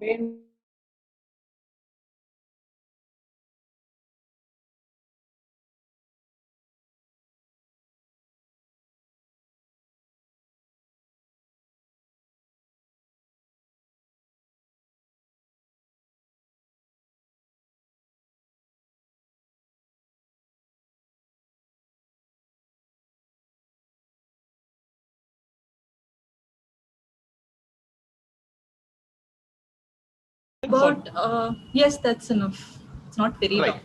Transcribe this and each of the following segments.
When But yes, that's enough. It's not very Right. long.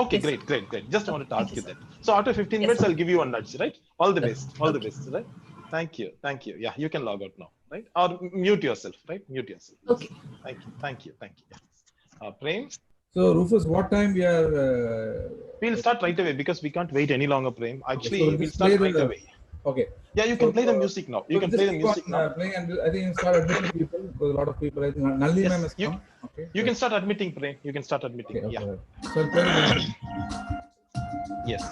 Okay, Yes, sir. great. Just wanted to Thank ask you, you sir. that. So after 15 Yes, minutes, sir. I'll give you a nudge, right? All the best, all the Okay. best, right? Thank you. Yeah, you can log out now, right? Or mute yourself, right? Mute yourself, Okay. please. Thank you. Yeah. Prem, so Rufus, what time we are? we'll start right away because we can't wait any longer, Prem. Okay, so Actually, we'll we'll just play start right the. away. Okay, Yeah, you so can play the music now. You so can play just the keep music on now. playing, and I think start admitting people because a lot of people. I think Nalini ma'am Yes, has come. Okay, you so can start admitting, Prem. You can start admitting. okay, Yeah. okay. So I'll play the music. Yes.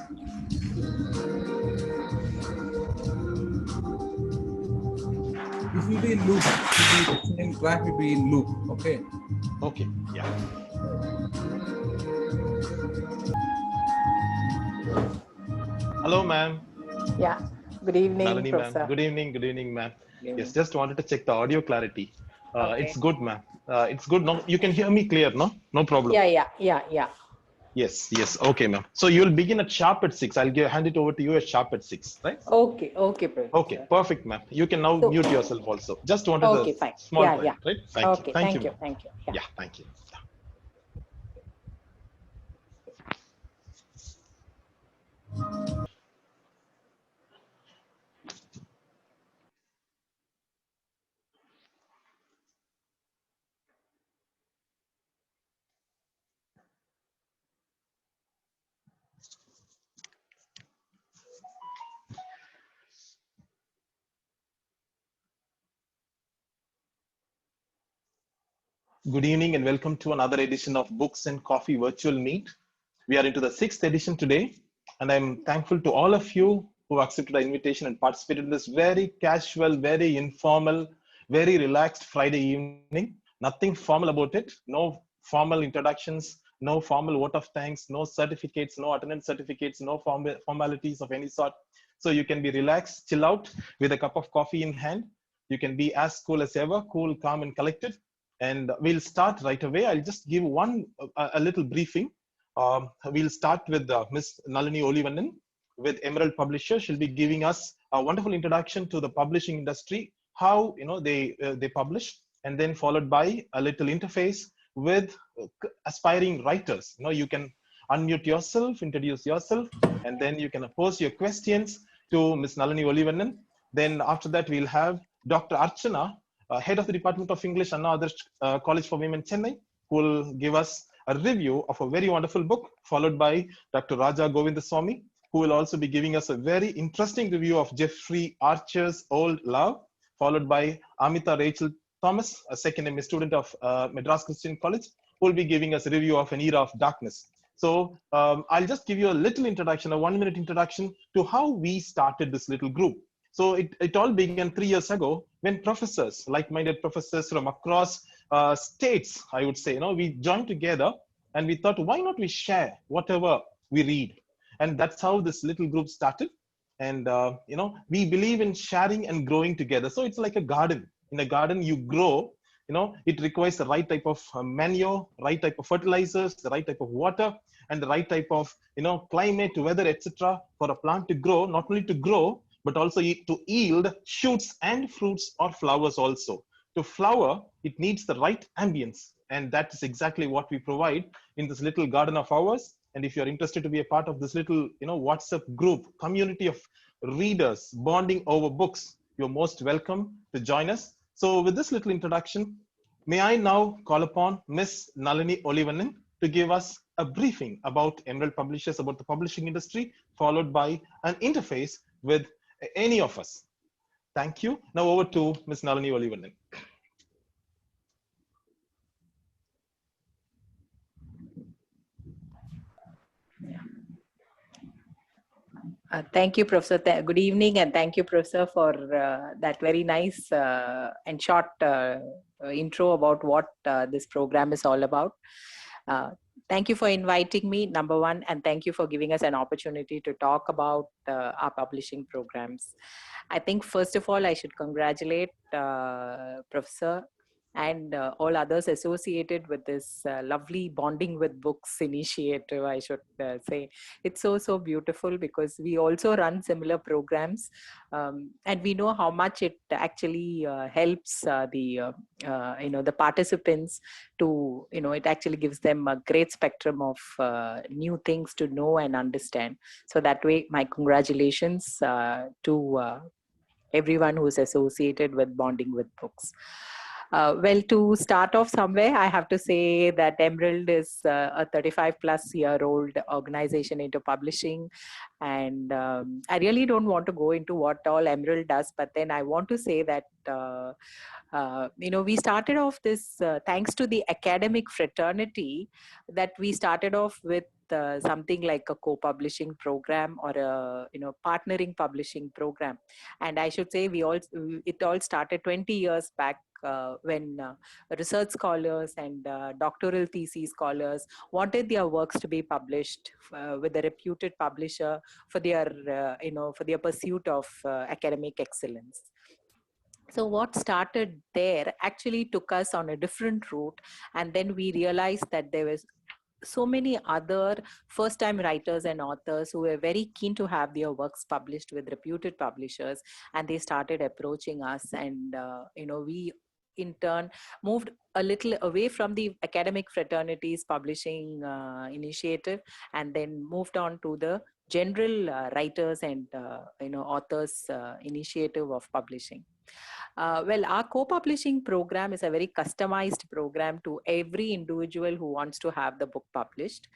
This will be in loop. The same track will be in loop. Okay. Okay. Yeah. Hello, ma'am. Yeah. Good evening, Nalini, ma'am. Professor. Good evening, ma'am. Good Yes, evening. just wanted to check the audio clarity. It's Okay. good, ma'am. It's good. No, you can hear me clear, no? No problem. Yeah. Yes. Okay, ma'am. So you'll begin at sharp at 6. Hand it over to you at sharp at 6, right? Okay, Okay, Professor. perfect, ma'am. You can now So, mute yourself also. Just wanted a okay, fine. small Yeah, trial, yeah. right? Okay, Thank you, thank you, ma'am. thank you. Yeah. Yeah, thank you. Good evening and welcome to another edition of Books and Coffee Virtual Meet. We are into the 6th edition today, and I'm thankful to all of you who accepted our invitation and participated in this very casual, very informal, very relaxed Friday evening. Nothing formal about it, no formal introductions, no formal vote of thanks, no certificates, no attendance certificates, no formalities of any sort. So you can be relaxed, chill out with a cup of coffee in hand. You can be as cool as ever, cool, calm, and collected. And we'll start right away. I'll just give a little briefing. We'll start with Miss Nalini Olivannan with Emerald Publisher. She'll be giving us a wonderful introduction to the publishing industry, how they publish, and then followed by a little interface with aspiring writers. You can unmute yourself, introduce yourself, and then you can pose your questions to Miss Nalini Olivannan. Then after that, we'll have Dr. Archana, head of the Department of English, Anna Adarsh College for Women, Chennai, who will give us a review of a very wonderful book, followed by Dr. Raja Govindasamy, who will also be giving us a very interesting review of Jeffrey Archer's Old Love, followed by Amita Rachel Thomas, a second-year student of Madras Christian College, who will be giving us a review of An Era of Darkness. So I'll just give you a little introduction, a 1-minute introduction to how we started this little group. So it all began 3 years ago when professors, like-minded professors from across states, I would say, we joined together and we thought, why not we share whatever we read? And that's how this little group started. And, we believe in sharing and growing together. So it's like a garden. In a garden, you grow, it requires the right type of manure, right type of fertilizers, the right type of water, and the right type of, climate, weather, etc. for a plant to grow, not only to grow, but also to yield shoots and fruits or flowers also. To flower, it needs the right ambience. And that is exactly what we provide in this little garden of ours. And if you're interested to be a part of this little, WhatsApp group, community of readers bonding over books, you're most welcome to join us. So with this little introduction, may I now call upon Miss Nalini Olivannan to give us a briefing about Emerald Publishers, about the publishing industry, followed by an interface with any of us. Thank you. Now over to Ms. Nalini Olivannan. Thank you, Professor. Good evening, and thank you, Professor, for that very nice and short intro about what this program is all about. Uh, Thank you for inviting me, number one, and thank you for giving us an opportunity to talk about our publishing programs. I think, first of all, I should congratulate Professor and all others associated with this lovely Bonding with Books initiative, I should say. It's so beautiful because we also run similar programs, and we know how much it actually helps the participants to, it actually gives them a great spectrum of new things to know and understand. So that way, my congratulations to everyone who's associated with Bonding with Books. Well, to start off somewhere, I have to say that Emerald is a 35 plus year old organization into publishing. And I really don't want to go into what all Emerald does, but then I want to say that we started off this thanks to the academic fraternity, that we started off with something like a co-publishing program or a partnering publishing program. And I should say it all started 20 years back, when research scholars and doctoral thesis scholars wanted their works to be published with a reputed publisher for their pursuit of academic excellence. So what started there actually took us on a different route, and then we realized that there was so many other first-time writers and authors who were very keen to have their works published with reputed publishers, and they started approaching us, and we in turn moved a little away from the academic fraternities publishing initiative, and then moved on to the general writers and authors initiative of publishing. Well, our co-publishing program is a very customized program to every individual who wants to have the book published.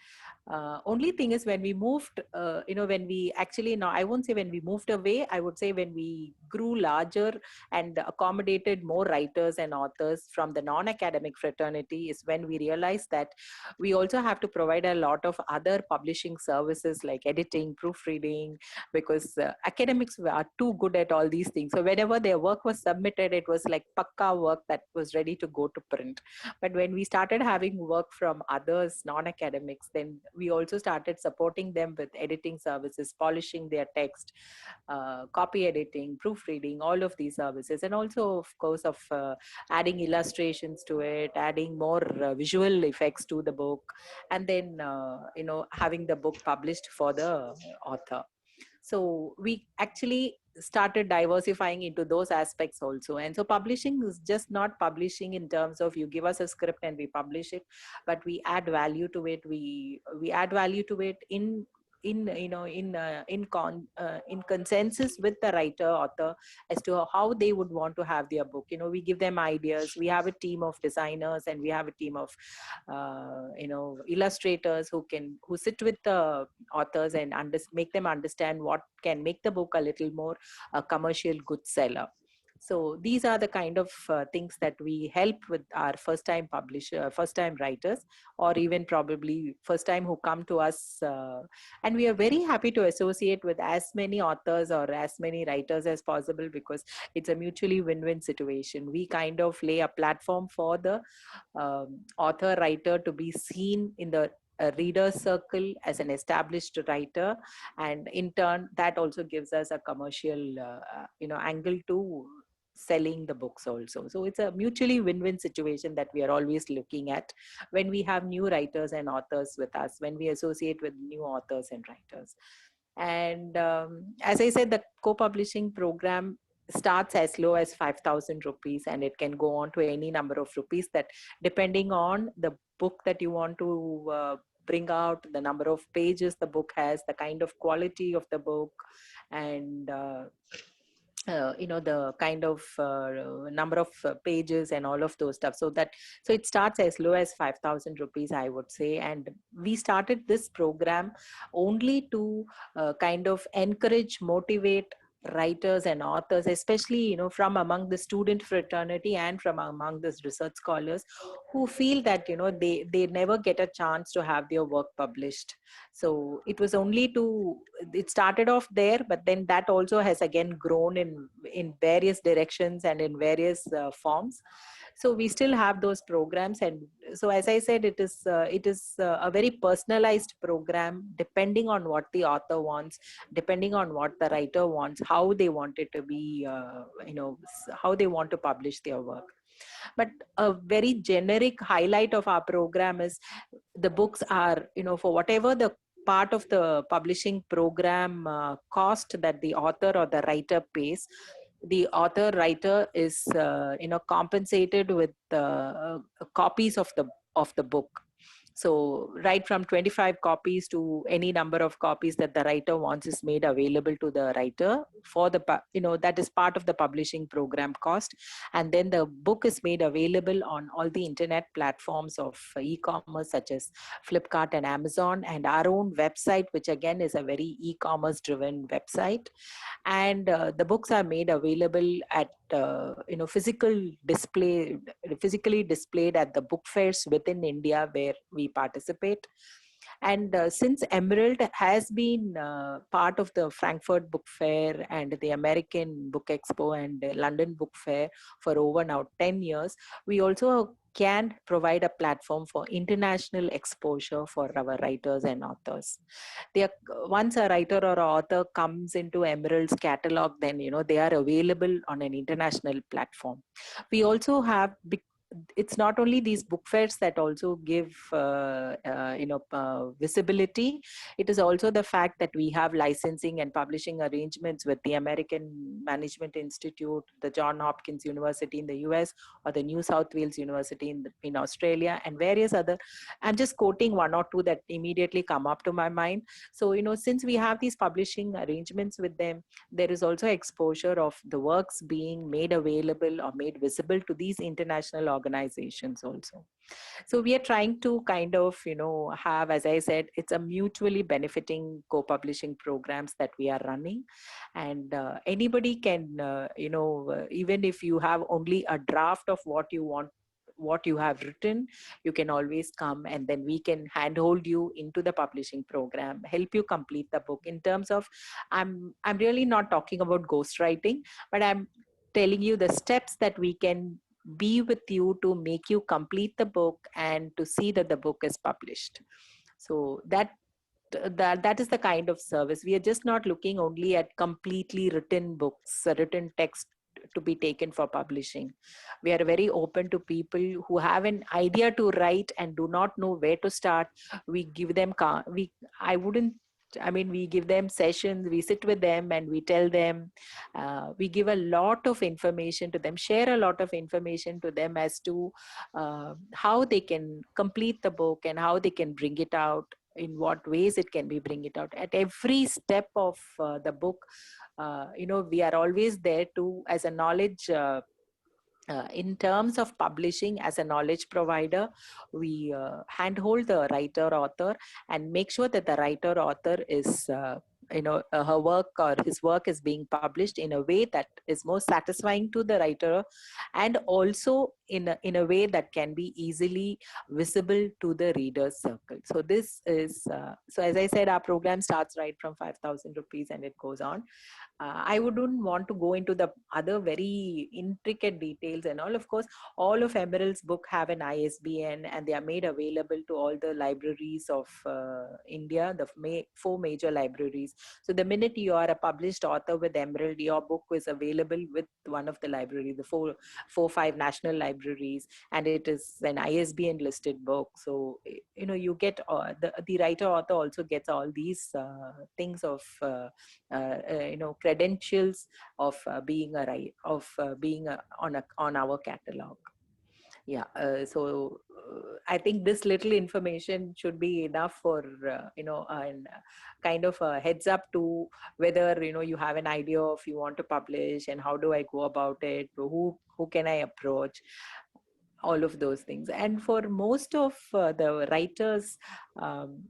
Only thing is, when we moved, when we actually, now I won't say when we moved away, I would say when we grew larger and accommodated more writers and authors from the non-academic fraternity, is when we realized that we also have to provide a lot of other publishing services like editing, proofreading, because academics are too good at all these things. So whenever their work was submitted, it was like pakka work that was ready to go to print. But when we started having work from others, non-academics, then we also started supporting them with editing services, polishing their text, copy editing, proofreading, all of these services, and also, of course, of adding illustrations to it, adding more visual effects to the book, and then having the book published for the author. So we actually started diversifying into those aspects also. And so publishing is just not publishing in terms of you give us a script and we publish it, but we add value to it. We add value to it in consensus with the writer author as to how they would want to have their book. We give them ideas. We have a team of designers, and we have a team of illustrators who sit with the authors and make them understand what can make the book a little more a commercial good seller. So these are the kind of things that we help with our first-time writers, or even probably first-time who come to us. And we are very happy to associate with as many authors or as many writers as possible, because it's a mutually win-win situation. We kind of lay a platform for the author-writer to be seen in the a reader circle as an established writer, and in turn that also gives us a commercial angle to selling the books also. So it's a mutually win-win situation that we are always looking at when we have new writers and authors with us, when we associate with new authors and writers. And as I said, the co-publishing program starts as low as 5,000 rupees, and it can go on to any number of rupees, that depending on the book that you want to bring out, the number of pages the book has, the kind of quality of the book, and the kind of number of pages and all of those stuff. So it starts as low as 5,000 rupees, I would say. And we started this program only to kind of encourage, motivate writers and authors, especially from among the student fraternity and from among the research scholars, who feel that they never get a chance to have their work published. So it was only to it started off there, but then that also has again grown in various directions and in various forms. So we still have those programs, and so as I said, it is a very personalized program, depending on what the author wants, depending on what the writer wants, how they want it to be, how they want to publish their work. But a very generic highlight of our program is the books are, for whatever the part of the publishing program cost that the author or the writer pays, the author writer is compensated with copies of the book. So right from 25 copies to any number of copies that the writer wants is made available to the writer for the, that is part of the publishing program cost. And then the book is made available on all the internet platforms of e-commerce such as Flipkart and Amazon, and our own website, which again is a very e-commerce driven website. And the books are made available at physically displayed at the book fairs within India where we participate. And since Emerald has been part of the Frankfurt Book Fair and the American Book Expo and London Book Fair for over now 10 years, we also can provide a platform for international exposure for our writers and authors. Once a writer or an author comes into Emerald's catalog, then they are available on an international platform. We also have it's not only these book fairs that also give visibility. It is also the fact that we have licensing and publishing arrangements with the American Management Institute, the John Hopkins University in the US, or the New South Wales University in Australia, and various other. I'm just quoting one or two that immediately come up to my mind. So since we have these publishing arrangements with them, there is also exposure of the works being made available or made visible to these international organizations also. So we are trying to kind of have, as I said, it's a mutually benefiting co-publishing programs that we are running. And anybody can even if you have only a draft of what you have written, you can always come, and then we can handhold you into the publishing program, help you complete the book. In terms of, I'm really not talking about ghostwriting, but I'm telling you the steps that we can be with you to make you complete the book and to see that the book is published. So that is the kind of service. We are just not looking only at completely written books, written text to be taken for publishing. We are very open to people who have an idea to write and do not know where to start. We give them we give them sessions, we sit with them and we tell them, we give a lot of information to them, share a lot of information to them as to how they can complete the book and how they can bring it out, in what ways it can be bring it out. At every step of the book, we are always there to, as a knowledge in terms of publishing, as a knowledge provider, we handhold the writer author and make sure that the writer author is her work or his work is being published in a way that is more satisfying to the writer, and also in a way that can be easily visible to the reader's circle. So this is so as I said, our program starts right from 5,000 rupees and it goes on. I wouldn't want to go into the other very intricate details and all. Of course, all of Emerald's book have an ISBN and they are made available to all the libraries of India, the 4 major libraries. So the minute you are a published author with Emerald, your book is available with one of the libraries, the 5 national libraries, and it is an ISBN listed book. So you get the writer author also gets all these things of credentials of being on our catalog. Yeah, I think this little information should be enough for and kind of a heads up to whether you have an idea of you want to publish and how do I go about it, who can I approach, all of those things. And for most of the writers,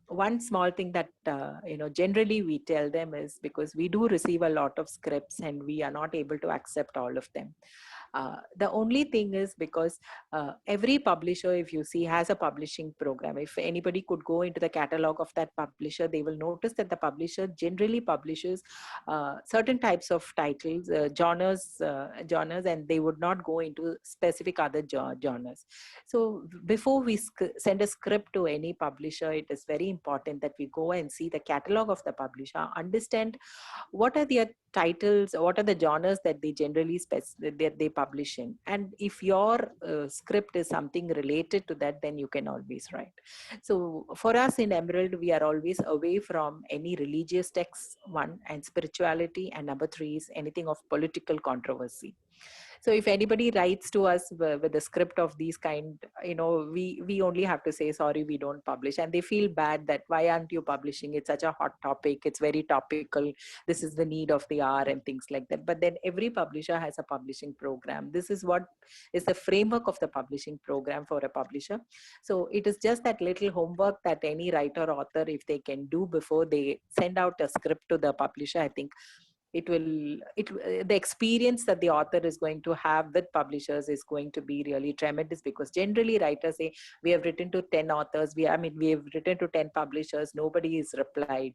one small thing that generally we tell them is, because we do receive a lot of scripts and we are not able to accept all of them. The only thing is because every publisher, if you see, has a publishing program. If anybody could go into the catalog of that publisher, they will notice that the publisher generally publishes certain types of titles, genres, and they would not go into specific other genres. So before we send a script to any publisher, it is very important that we go and see the catalog of the publisher, understand what are their titles, what are the genres that they generally that they publish in, and if your script is something related to that, then you can always write. So for us in Emerald, we are always away from any religious texts, one, and spirituality, and number three is anything of political controversy. So if anybody writes to us with a script of these kind, we only have to say, sorry, we don't publish. And they feel bad that why aren't you publishing? It's such a hot topic. It's very topical. This is the need of the hour and things like that. But then every publisher has a publishing program. This is what is the framework of the publishing program for a publisher. So it is just that little homework that any writer or author, if they can do before they send out a script to the publisher, I think the experience that the author is going to have with publishers is going to be really tremendous, because generally writers say, we have written to 10 authors, we have written to 10 publishers, nobody is replied.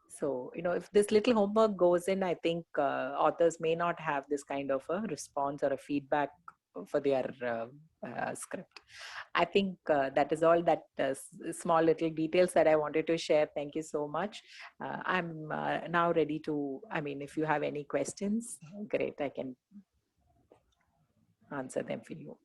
So if this little homework goes in, I think authors may not have this kind of a response or a feedback for their script. I think that is all that small little details that I wanted to share. Thank you so much. I'm now ready to, if you have any questions, great, I can answer them for you.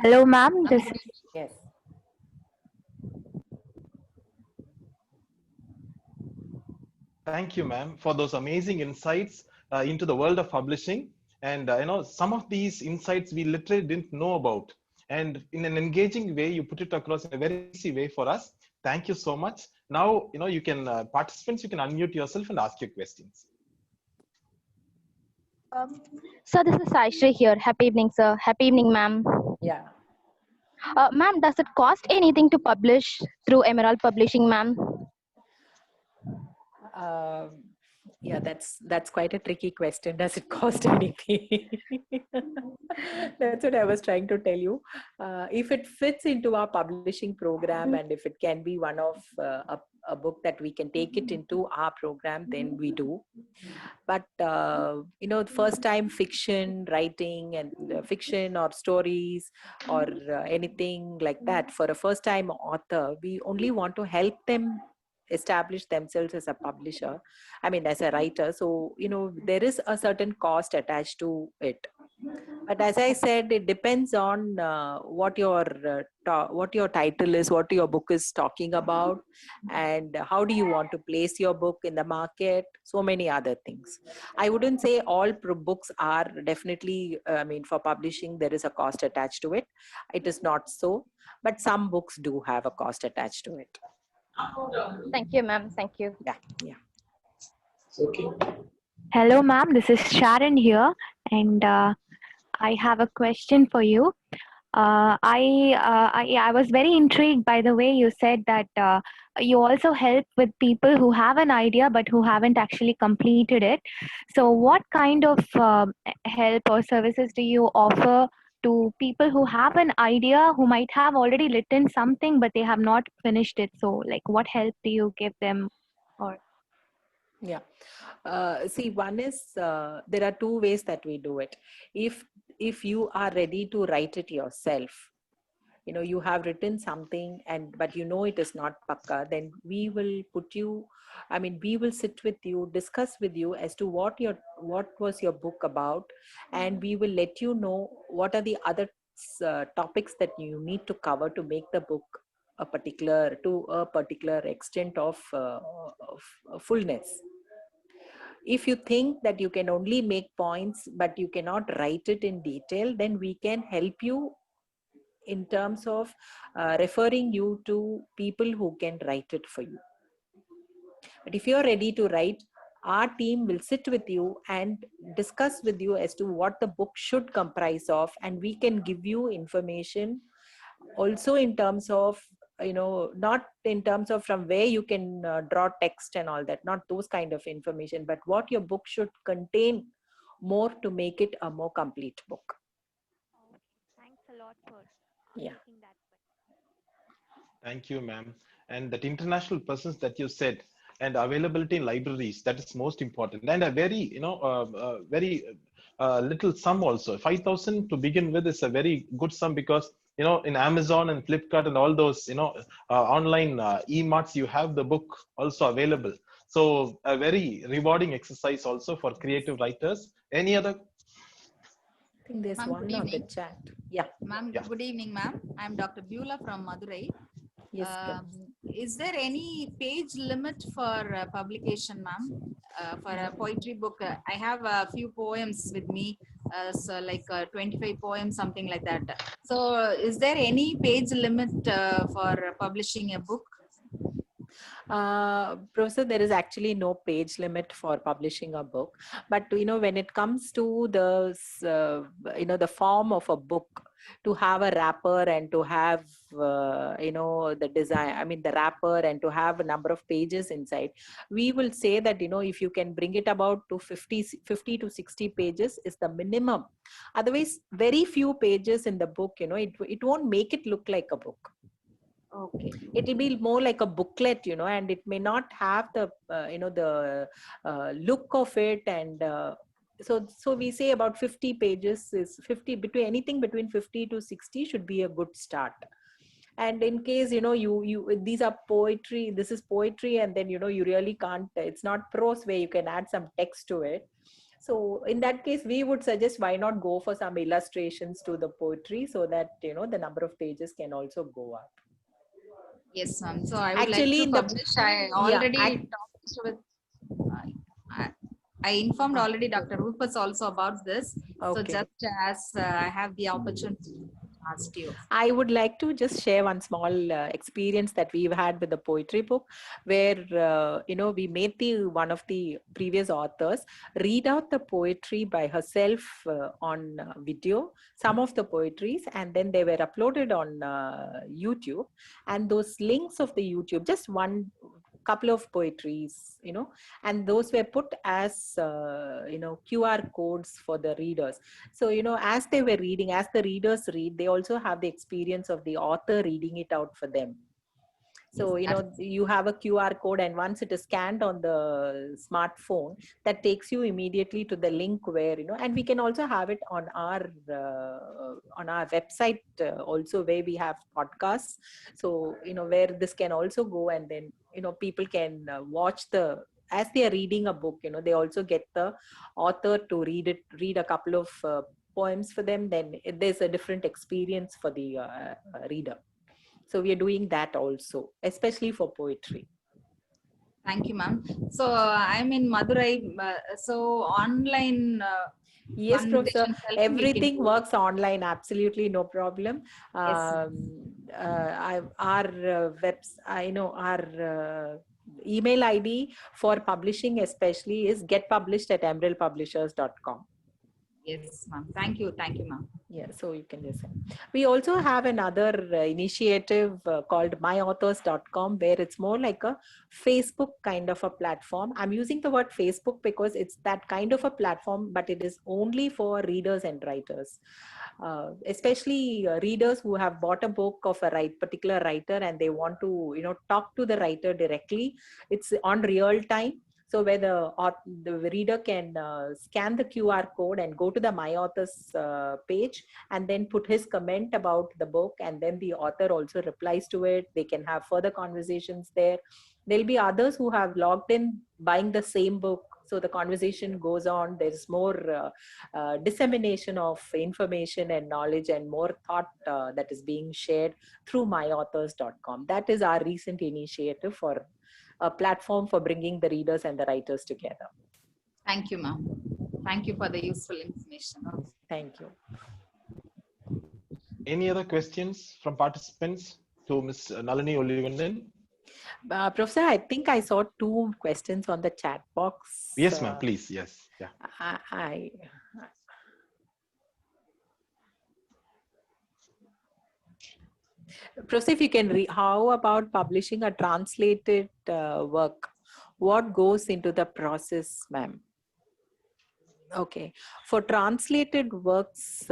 Hello, ma'am. Yes. Thank you, ma'am, for those amazing insights into the world of publishing. And some of these insights we literally didn't know about. And in an engaging way, you put it across in a very easy way for us. Thank you so much. Now, you can, participants, you can unmute yourself and ask your questions. So this is Shashi here. Happy evening, sir. Happy evening, ma'am. Yeah. Ma'am, does it cost anything to publish through Emerald Publishing, ma'am? Yeah, that's quite a tricky question. Does it cost anything? That's what I was trying to tell you. If it fits into our publishing program, and if it can be one of a book that we can take it into our program, then we do. But first time fiction writing and fiction or stories or anything like that, for a first time author, we only want to help them establish themselves as a publisher, as a writer. So there is a certain cost attached to it, but as I said, it depends on what your title is, what your book is talking about, and how do you want to place your book in the market. So many other things. I wouldn't say all books are definitely, for publishing there is a cost attached to it. It is not so, but some books do have a cost attached to it. Thank you, ma'am. Thank you. Yeah. Okay. Hello, ma'am. This is Sharon here, and I have a question for you. I was very intrigued by the way you said that you also help with people who have an idea but who haven't actually completed it. So what kind of help or services do you offer to people who have an idea, who might have already written something but they have not finished it? So what help do you give them? Or Yeah. See, one is there are two ways that we do it. If you are ready to write it yourself, you have written something but it is not pakka, then we will we will sit with you, discuss with you as to what was your book about, and we will let you know what are the other topics that you need to cover to make the book to a particular extent of fullness. If you think that you can only make points but you cannot write it in detail, then we can help you in terms of referring you to people who can write it for you. But if you're ready to write, our team will sit with you and discuss with you as to what the book should comprise of, and we can give you information also in terms of, not in terms of from where you can draw text and all that, not those kind of information, but what your book should contain more to make it a more complete book. Thanks a lot for Yeah. making that. Thank you, ma'am. And that international presence that you said, and availability in libraries, that is most important. And a very, very little sum also. 5,000 to begin with is a very good sum, because in Amazon and Flipkart and all those online e-marts, you have the book also available. So a very rewarding exercise also for creative writers. Any other? I think there's Ma'am, one good on the evening. chat. Yeah. Ma'am, Yeah. good evening, ma'am. I'm Dr. Beulah from Madurai. Yes. Is there any page limit for publication, ma'am? For a poetry book, I have a few poems with me, so like 25 poems, something like that. So, is there any page limit for publishing a book? Professor, there is actually no page limit for publishing a book, but when it comes to the form of a book, to have a wrapper and to have the design, the wrapper, and to have a number of pages inside, we will say that if you can bring it about to 50 to 60 pages is the minimum. Otherwise, very few pages in the book, it won't make it look like a book. Okay. It will be more like a booklet, and it may not have the the look of it, and so we say about 50 pages is 50, between anything between 50 to 60 should be a good start. And in case you these are poetry, this is poetry, and then you really can't, it's not prose where you can add some text to it. So in that case, we would suggest, why not go for some illustrations to the poetry, so that the number of pages can also go up. Yes, ma'am. So I would Actually, like to publish. I already talked with. I informed already Dr. Rupert also about this. So Okay. just as I have the opportunity to ask you. I would like to just share one small experience that we've had with the poetry book, where we made one of the previous authors read out the poetry by herself on video, some of the poetries, and then they were uploaded on YouTube. And those links of the YouTube, just one couple of poetries, and those were put as QR codes for the readers. So as they were reading, as the readers read, they also have the experience of the author reading it out for them. So you have a QR code, and once it is scanned on the smartphone, that takes you immediately to the link where and we can also have it on our website also, where we have podcasts. So where this can also go, and then people can watch as they are reading a book, they also get the author to read a couple of poems for them. Then there's a different experience for the reader. So we are doing that also, especially for poetry. Thank you, ma'am. So I'm in Madurai. So online. Yes, Professor. Everything works online. Absolutely no problem. Yes. Our email ID for publishing especially is getpublished@emeraldpublishers.com. Yes, ma'am. Thank you, ma'am. Yeah, so you can listen. We also have another initiative called myauthors.com, where it's more like a Facebook kind of a platform. I'm using the word Facebook because it's that kind of a platform, but it is only for readers and writers, especially readers who have bought a book of a particular writer and they want to talk to the writer directly. It's on real time. So where the reader can scan the QR code and go to the My Authors page and then put his comment about the book, and then the author also replies to it. They can have further conversations there. There'll be others who have logged in buying the same book. So the conversation goes on. There's more dissemination of information and knowledge and more thought that is being shared through myauthors.com. That is our recent initiative for a platform for bringing the readers and the writers together. Thank you, ma'am. Thank you for the useful information. Thank you. Any other questions from participants to Ms. Nalini Olivannan? Professor, I think I saw 2 questions on the chat box. Yes, ma'am, please. Yes. Yeah. I Professor, if you can how about publishing a translated work? What goes into the process, ma'am? Okay, for translated works,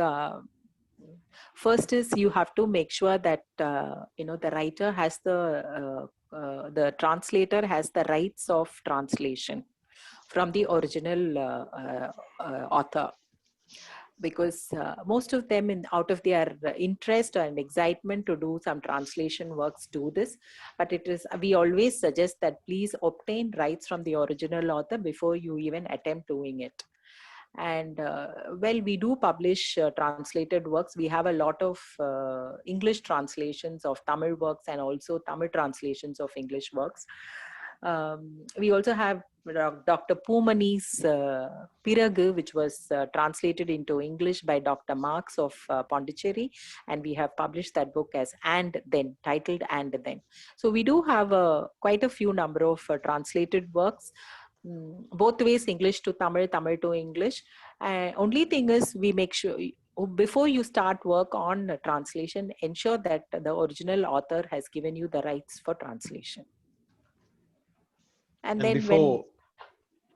first is you have to make sure that the writer has the translator has the rights of translation from the original author, because most of them out of their interest and excitement to do some translation works do this, but we always suggest that please obtain rights from the original author before you even attempt doing it. And we do publish translated works. We have a lot of English translations of Tamil works and also Tamil translations of English works. We also have Dr. Poomani's Piragu, which was translated into English by Dr. Marx of Pondicherry, and we have published that book as And Then, titled And Then. So we do have quite a few number of translated works, both ways, English to Tamil, Tamil to English. Only thing is, we make sure before you start work on translation, ensure that the original author has given you the rights for translation. And then before,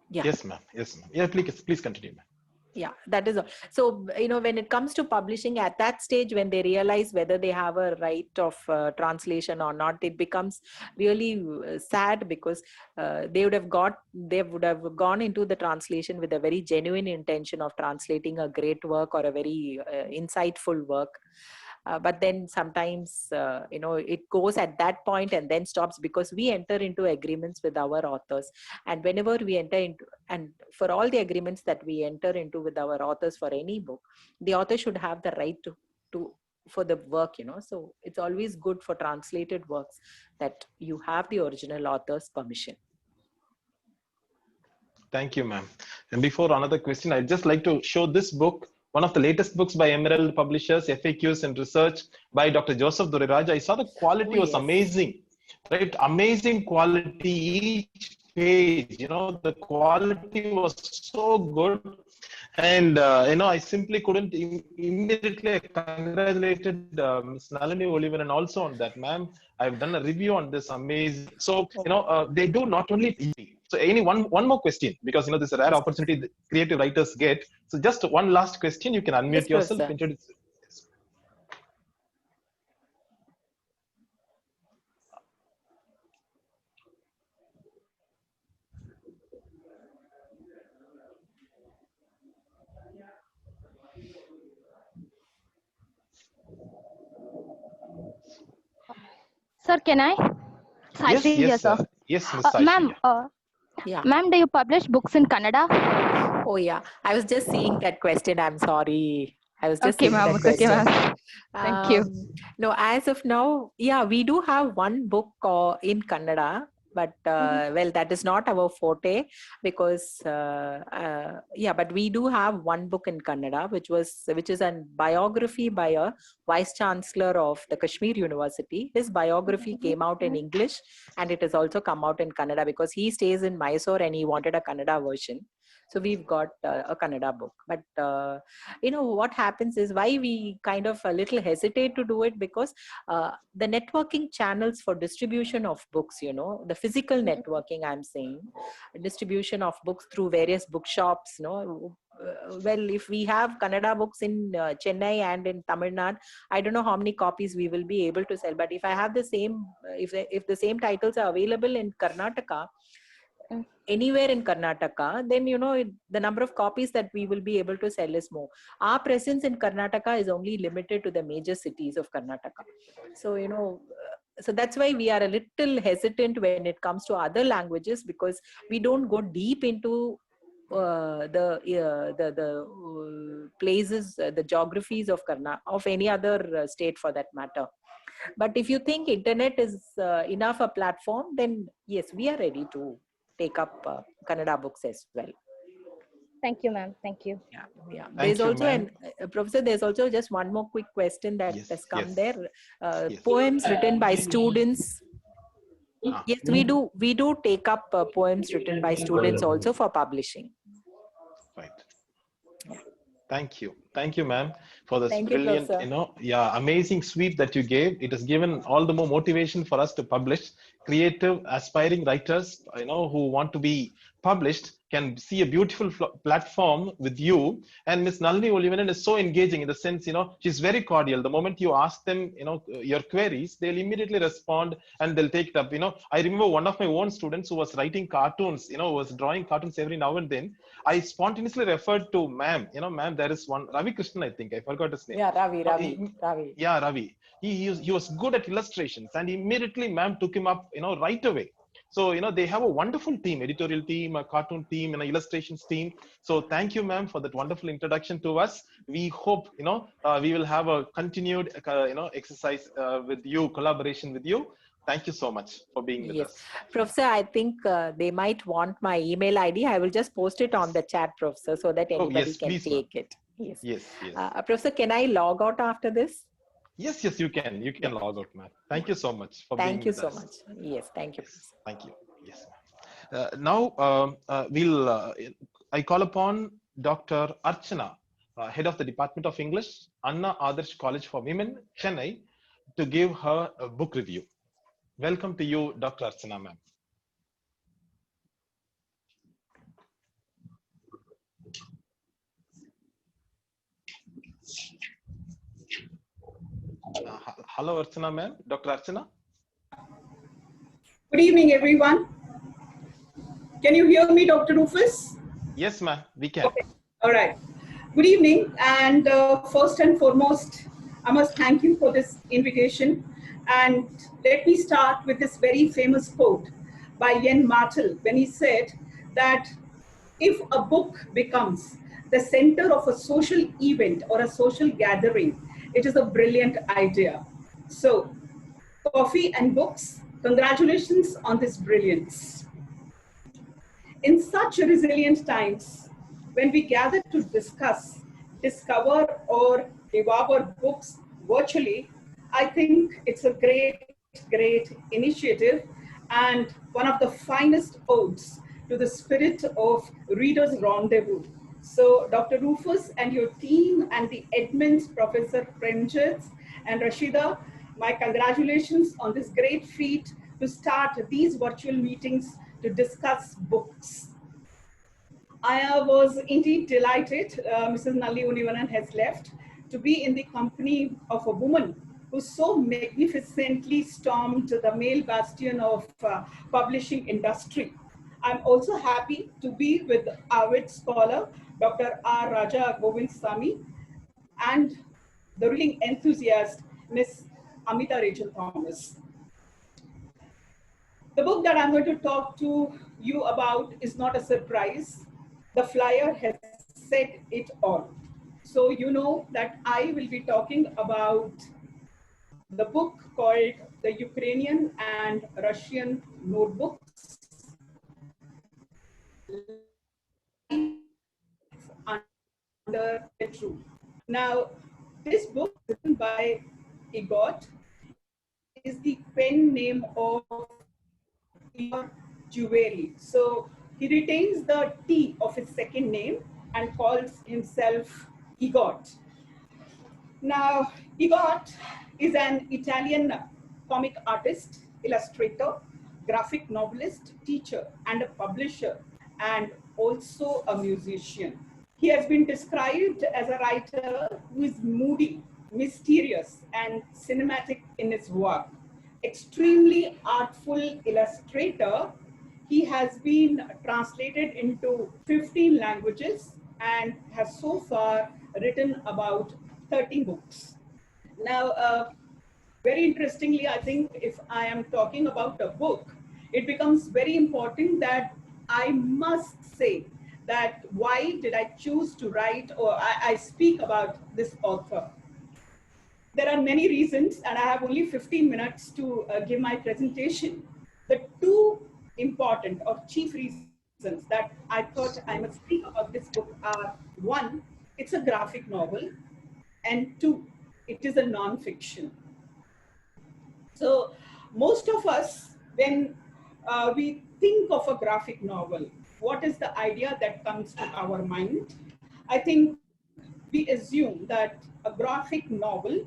yeah. Yes, ma'am. Yes, ma'am. Yeah, please continue, ma'am. Yeah, that is all. So, when it comes to publishing, at that stage, when they realize whether they have a right of translation or not, it becomes really sad, because they would have gone into the translation with a very genuine intention of translating a great work or a very insightful work. But then sometimes, it goes at that point and then stops, because we enter into agreements with our authors. And whenever we enter into, and for all the agreements that we enter into with our authors for any book, the author should have the right to for the work, So it's always good for translated works that you have the original author's permission. Thank you, ma'am. And before another question, I'd just like to show this book, one of the latest books by Emerald Publishers, FAQs and Research by Dr. Joseph Duriraja. I saw the quality was amazing, right? Amazing quality, each page, the quality was so good. And, I simply couldn't immediately congratulated Ms. Nalini Olivannan also on that, ma'am. I've done a review on this, amazing. So, they do not only... So one more question, because this is a rare opportunity that creative writers get. So just one last question. You can unmute yourself. Introduce. Sir, can I? Yes, yes, sir. Yes, Ms. Shashi. Ma'am, ma'am, do you publish books in Kannada? Oh, yeah. I was just seeing that question. I'm sorry. I was just okay, ma'am. Okay, ma'am. Thank you. No, as of now, yeah, we do have one book in Kannada, but that is not our forte, because but we do have one book in Kannada, which is a biography by a vice chancellor of the Kashmir University. His biography came out in English, and it has also come out in Kannada, because he stays in Mysore and he wanted a Kannada version. So we've got a Kannada book. But, what happens is, why we kind of a little hesitate to do it, because the networking channels for distribution of books, the physical networking, I'm saying, distribution of books through various bookshops, if we have Kannada books in Chennai and in Tamil Nadu, I don't know how many copies we will be able to sell. But if I have the same, if the same titles are available in Karnataka, anywhere in Karnataka, then the number of copies that we will be able to sell is more. Our presence in Karnataka is only limited to the major cities of Karnataka. So so that's why we are a little hesitant when it comes to other languages, because we don't go deep into the places, the geographies of of any other state for that matter. But if you think internet is enough a platform, then yes, we are ready to take up Kannada books as well. Thank you, ma'am. Thank you. Yeah. There's also Professor, there's also just one more quick question that has come there. Poems written by students. Yes, we do. We do take up poems written by students also for publishing. Right. Thank you, ma'am, for this Thank you, brilliant, Professor. amazing sweep that you gave. It has given all the more motivation for us to publish. Creative, aspiring writers, who want to be published can see a beautiful platform with you. And Miss Nalini Olivannan is so engaging in the sense, she's very cordial. The moment you ask them, your queries, they'll immediately respond and they'll take it up. I remember one of my own students who was writing cartoons, was drawing cartoons every now and then. I spontaneously referred to ma'am, ma'am, there is one Ravi Krishnan, I think, I forgot his name. Yeah, Ravi. Yeah, Ravi. He was good at illustrations, and immediately ma'am took him up, right away. So, they have a wonderful team, editorial team, a cartoon team, and an illustrations team. So thank you, ma'am, for that wonderful introduction to us. We hope, we will have a continued, exercise with you, collaboration with you. Thank you so much for being with us. Professor, I think they might want my email ID. I will just post it on the chat, Professor, so that anybody can please, take it. Yes. Professor, can I log out after this? Yes, you can. You can log out, ma'am. Thank you so much for being with us. Thank you so much. Yes, thank you. Yes, thank you. Yes, ma'am. Now, I call upon Dr. Archana, Head of the Department of English, Anna Adarsh College for Women, Chennai, to give her a book review. Welcome to you, Dr. Archana, ma'am. Hello, Archana, ma'am. Dr. Archana. Good evening, everyone. Can you hear me, Dr. Rufus? Yes, ma'am, we can. Okay. All right. Good evening. And first and foremost, I must thank you for this invitation. And let me start with this very famous quote by Yen Martel when he said that if a book becomes the center of a social event or a social gathering, it is a brilliant idea. So, coffee and books, congratulations on this brilliance. In such resilient times, when we gather to discuss, discover, or devour books virtually, I think it's a great initiative and one of the finest odes to the spirit of Reader's Rendezvous. So Dr. Rufus and your team and the admins, Professor Premjit and Rashida, my congratulations on this great feat to start these virtual meetings to discuss books. I was indeed delighted, Mrs. Nalini Olivannan has left, to be in the company of a woman who so magnificently stormed the male bastion of publishing industry. I'm also happy to be with avid scholar, Dr. R. Raja Govindasamy, and the reading enthusiast, Miss Amita Rachel Thomas. The book that I'm going to talk to you about is not a surprise. The flyer has said it all. So you know that I will be talking about the book called The Ukrainian and Russian Notebooks Under Bedroom. Now, this book written by Igort is the pen name of Igor Juveri. So he retains the T of his second name and calls himself Igort. Now, Igort is an Italian comic artist, illustrator, graphic novelist, teacher, and a publisher, and also a musician. He has been described as a writer who is moody, mysterious, and cinematic in his work. Extremely artful illustrator, he has been translated into 15 languages and has so far written about 13 books. Now, very interestingly, I think if I am talking about a book, it becomes very important that I must say that why did I choose to write or I speak about this author. There are many reasons, and I have only 15 minutes to give my presentation. The two important or chief reasons that I thought I must speak about this book are: one, it's a graphic novel, and two, it is a non-fiction. So most of us when we think of a graphic novel, what is the idea that comes to our mind? I think we assume that a graphic novel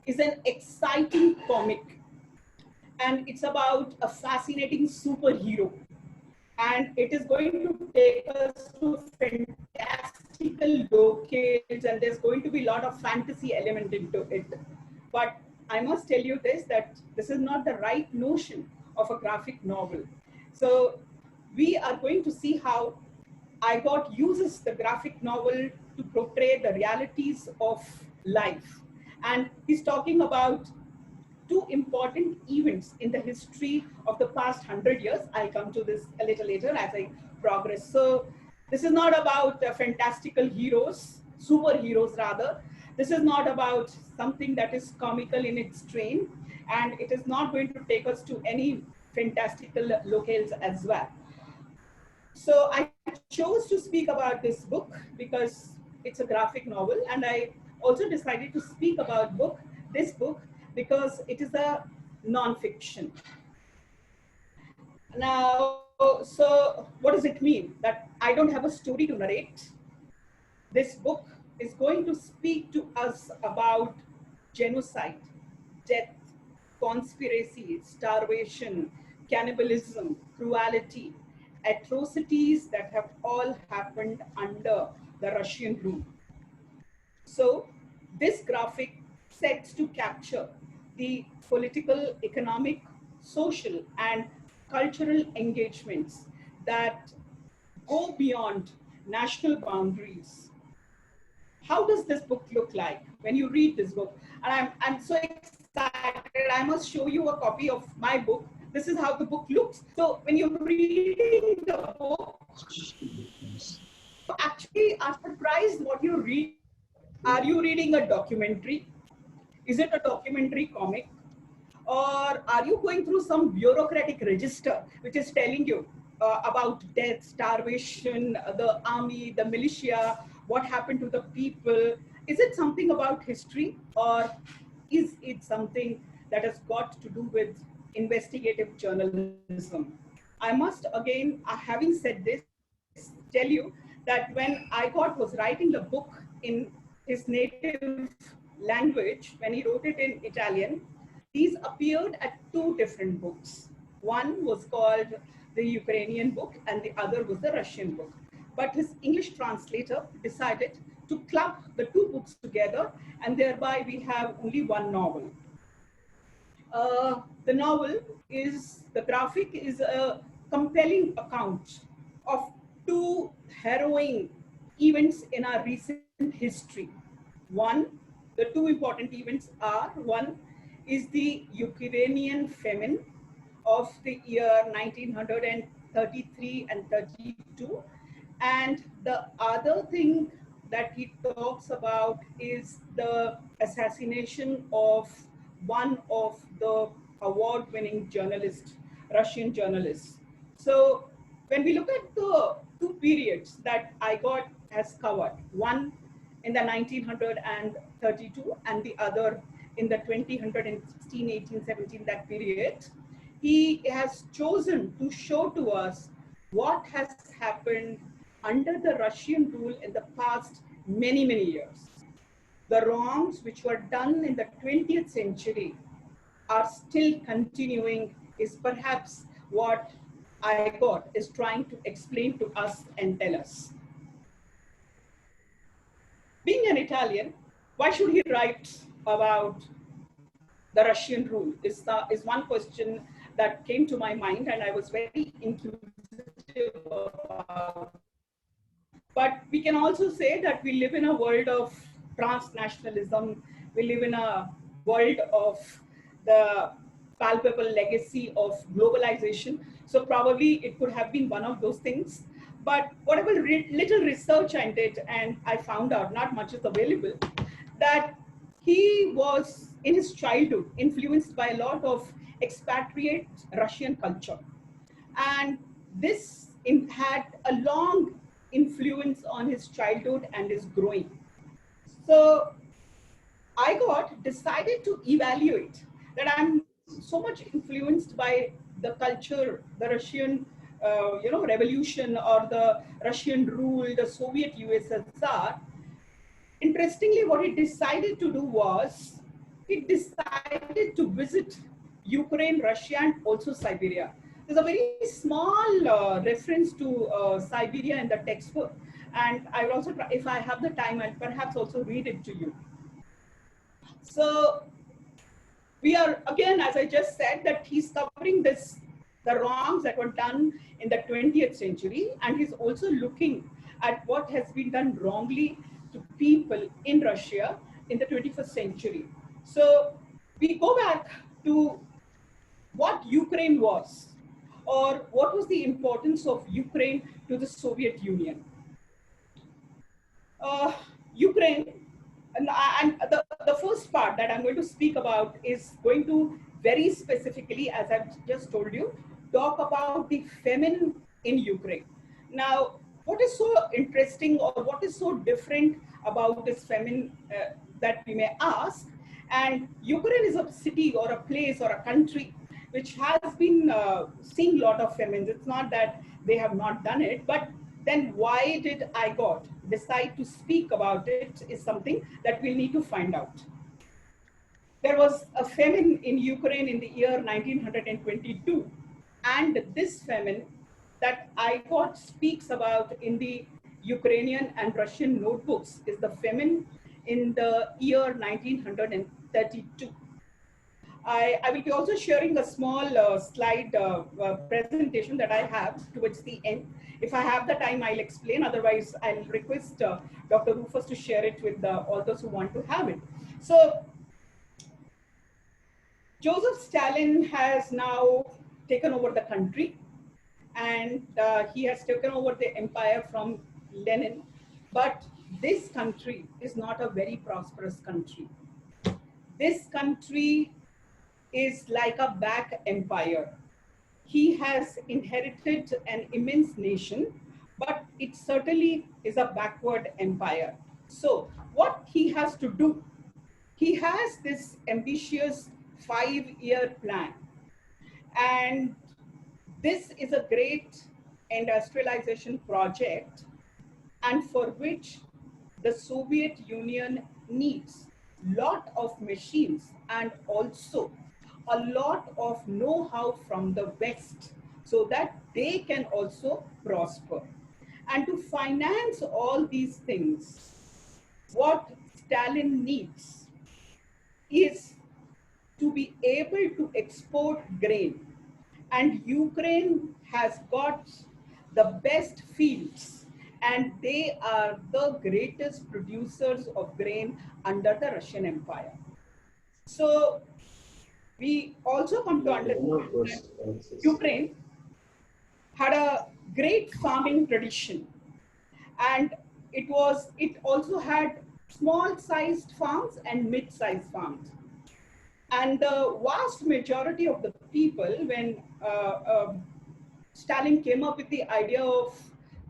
is an exciting comic, and it's about a fascinating superhero, and it is going to take us to fantastical locales, and there's going to be a lot of fantasy element into it. But I must tell you this, that this is not the right notion of a graphic novel. So we are going to see how Igort uses the graphic novel to portray the realities of life. And he's talking about two important events in the history of the past 100 years. I'll come to this a little later as I progress. So this is not about fantastical heroes, superheroes rather. This is not about something that is comical in its strain, and it is not going to take us to any fantastical locales as well. So I chose to speak about this book because it's a graphic novel, and I also decided to speak about this book because it is a non-fiction. Now, so what does it mean? That I don't have a story to narrate. This book is going to speak to us about genocide, death, conspiracy, starvation, cannibalism, cruelty, atrocities that have all happened under the Russian rule. So this graphic sets to capture the political, economic, social, and cultural engagements that go beyond national boundaries. How does this book look like when you read this book? And I'm so excited. I must show you a copy of my book. This is how the book looks. So when you're reading the book, you actually are surprised what you read. Are you reading a documentary? Is it a documentary comic? Or are you going through some bureaucratic register which is telling you about death, starvation, the army, the militia, what happened to the people? Is it something about history, or is it something that has got to do with investigative journalism? I must again, having said this, tell you that when Igort was writing the book in his native language, when he wrote it in Italian, these appeared at two different books. One was called the Ukrainian book and the other was the Russian book. But his English translator decided to club the two books together, and thereby we have only one novel. The novel is, the graphic is a compelling account of two harrowing events in our recent history. One, the two important events are, one is the Ukrainian famine of the year 1933 and 32. And the other thing that he talks about is the assassination of one of the award-winning journalists, Russian journalists. So when we look at the two periods that Igort has covered, one in the 1932 and the other in the 2016, 18, 17, that period, he has chosen to show to us what has happened under the Russian rule in the past many, many years. The wrongs which were done in the 20th century are still continuing, is perhaps what Igort is trying to explain to us and tell us. Being an Italian, why should he write about the Russian rule is one question that came to my mind, and I was very inquisitive about. But we can also say that we live in a world of transnationalism. We live in a world of the palpable legacy of globalization. So probably it could have been one of those things. But whatever little research I did, and I found out, not much is available, that he was in his childhood influenced by a lot of expatriate Russian culture. And this had a long influence on his childhood and his growing. So Igort decided to evaluate that I'm so much influenced by the culture, the Russian, revolution or the Russian rule, the Soviet USSR, interestingly, what it decided to do was, it decided to visit Ukraine, Russia, and also Siberia. There's a very small reference to Siberia in the textbook. And I will also try, if I have the time, I'll perhaps also read it to you. So we are, again, as I just said, that he's covering this, the wrongs that were done in the 20th century, and he's also looking at what has been done wrongly to people in Russia in the 21st century. So we go back to what Ukraine was, or what was the importance of Ukraine to the Soviet Union. Ukraine, and the first part that I'm going to speak about is going to very specifically, as I've just told you, talk about the famine in Ukraine. Now, what is so interesting or what is so different about this famine that we may ask? And Ukraine is a city or a place or a country which has been seeing a lot of famines. It's not that they have not done it, but then why did Igort decide to speak about it is something that we'll need to find out. There was a famine in Ukraine in the year 1922, and this famine that Igort speaks about in the Ukrainian and Russian notebooks is the famine in the year 1932. I will be also sharing a small slide presentation that I have towards the end. If I have the time, I'll explain. Otherwise, I'll request Dr. Rufus to share it with all those who want to have it. So, Joseph Stalin has now taken over the country, and he has taken over the empire from Lenin. But this country is not a very prosperous country. This country is like a back empire. He has inherited an immense nation, but it certainly is a backward empire. So what he has to do, he has this ambitious 5-year plan. And this is a great industrialization project, and for which the Soviet Union needs lot of machines and also a lot of know-how from the West so that they can also prosper. And to finance all these things, what Stalin needs is to be able to export grain. And Ukraine has got the best fields, and they are the greatest producers of grain under the Russian Empire. So we also come to understand that Ukraine had a great farming tradition, and it also had small-sized farms and mid-sized farms. And the vast majority of the people, when Stalin came up with the idea of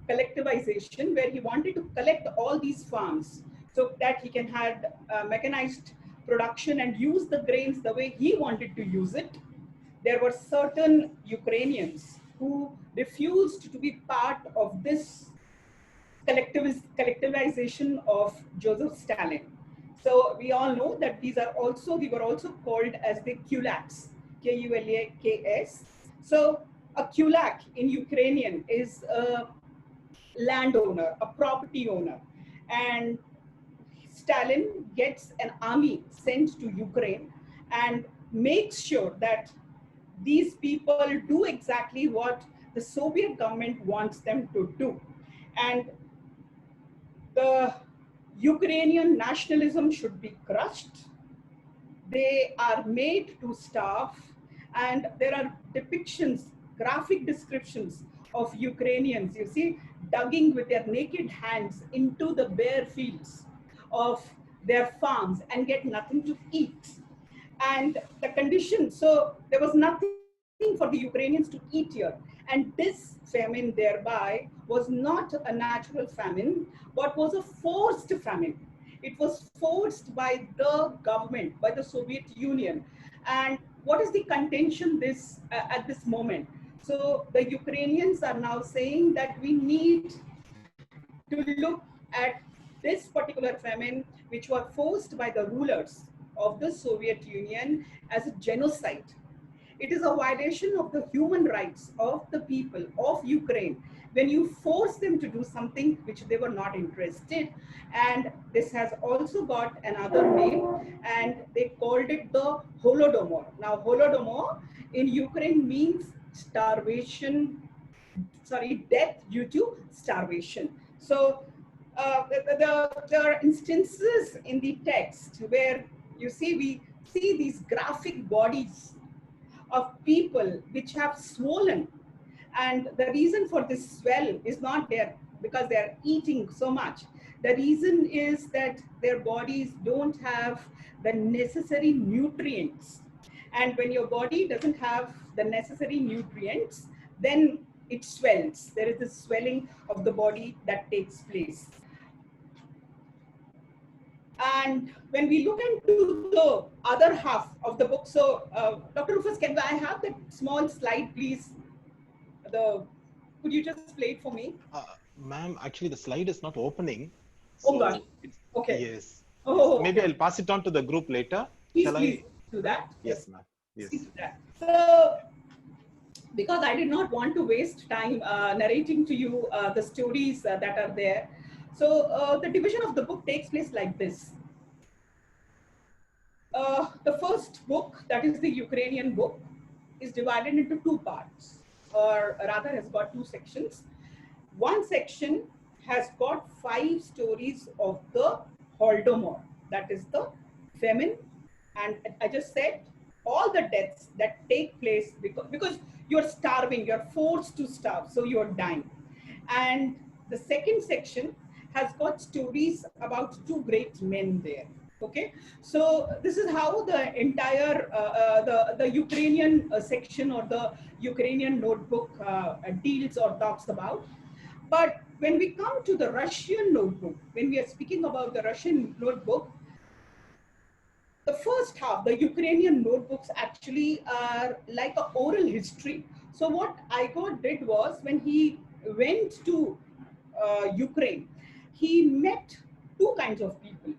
collectivization, where he wanted to collect all these farms so that he can have mechanized production and use the grains the way he wanted to use it, there were certain Ukrainians who refused to be part of this collectivization of Joseph Stalin. So we all know that we were also called as the kulaks, K-U-L-A-K-S. So a kulak in Ukrainian is a landowner, a property owner. And Stalin gets an army sent to Ukraine and makes sure that these people do exactly what the Soviet government wants them to do. And the Ukrainian nationalism should be crushed. They are made to starve, and there are depictions, graphic descriptions of Ukrainians, you see, digging with their naked hands into the bare fields of their farms and get nothing to eat. And the conditions, so there was nothing for the Ukrainians to eat here. And this famine thereby was not a natural famine, but was a forced famine. It was forced by the government, by the Soviet Union. And what is the contention this at this moment? So the Ukrainians are now saying that we need to look at this particular famine, which was forced by the rulers of the Soviet Union as a genocide. It is a violation of the human rights of the people of Ukraine when you force them to do something which they were not interested. And this has also got another name, and they called it the Holodomor. Now, Holodomor in Ukraine means starvation, sorry, death due to starvation. So there are instances in the text where you see, we see these graphic bodies of people which have swollen, and the reason for this swell is not there because they are eating so much. The reason is that their bodies don't have the necessary nutrients, and when your body doesn't have the necessary nutrients, then it swells. There is this swelling of the body that takes place. And when we look into the other half of the book, so Dr. Rufus, can I have that small slide, please? Could you just play it for me? Ma'am, actually the slide is not opening. Oh God. Okay. Yes. Oh, Maybe okay. I'll pass it on to the group later. Please do that. Yes, ma'am. Yes. Please do that. So, because I did not want to waste time narrating to you the stories that are there. So the division of the book takes place like this. The first book, that is the Ukrainian book, is divided into two parts, or rather has got two sections. One section has got 5 stories of the Holodomor, that is the famine. And I just said all the deaths that take place because you're starving, you're forced to starve, so you're dying. And the second section has got stories about 2 great men there. Okay, so this is how the entire the Ukrainian section or the Ukrainian notebook deals or talks about. But when we come to the Russian notebook, when we are speaking about the Russian notebook, the first half, the Ukrainian notebooks actually are like an oral history. So what Igort did was, when he went to Ukraine, he met 2 kinds of people.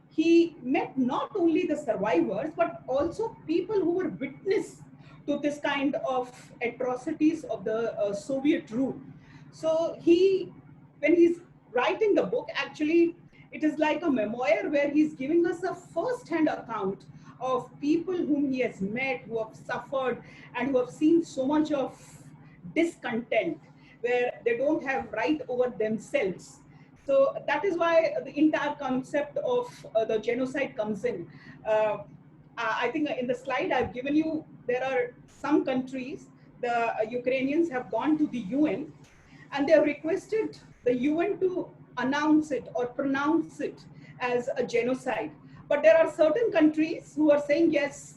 He met not only the survivors, but also people who were witness to this kind of atrocities of the Soviet rule. So when he's writing the book, actually, it is like a memoir where he's giving us a first-hand account of people whom he has met, who have suffered, and who have seen so much of discontent, where they don't have right over themselves. So that is why the entire concept of the genocide comes in. I think in the slide I've given you, there are some countries, the Ukrainians have gone to the UN, and they have requested the UN to announce it or pronounce it as a genocide. But there are certain countries who are saying, yes,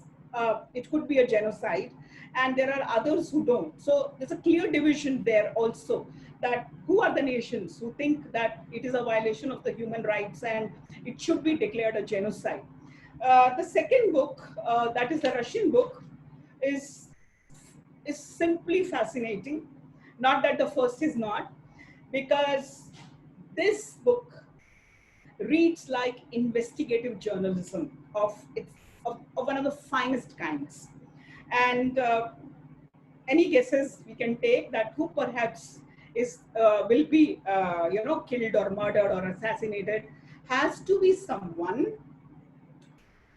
it could be a genocide, and there are others who don't. So there's a clear division there also, that who are the nations who think that it is a violation of the human rights and it should be declared a genocide. The second book, that is the Russian book, is simply fascinating. Not that the first is not, because this book reads like investigative journalism of one of the finest kinds. And any guesses we can take that who perhaps will be killed or murdered or assassinated has to be someone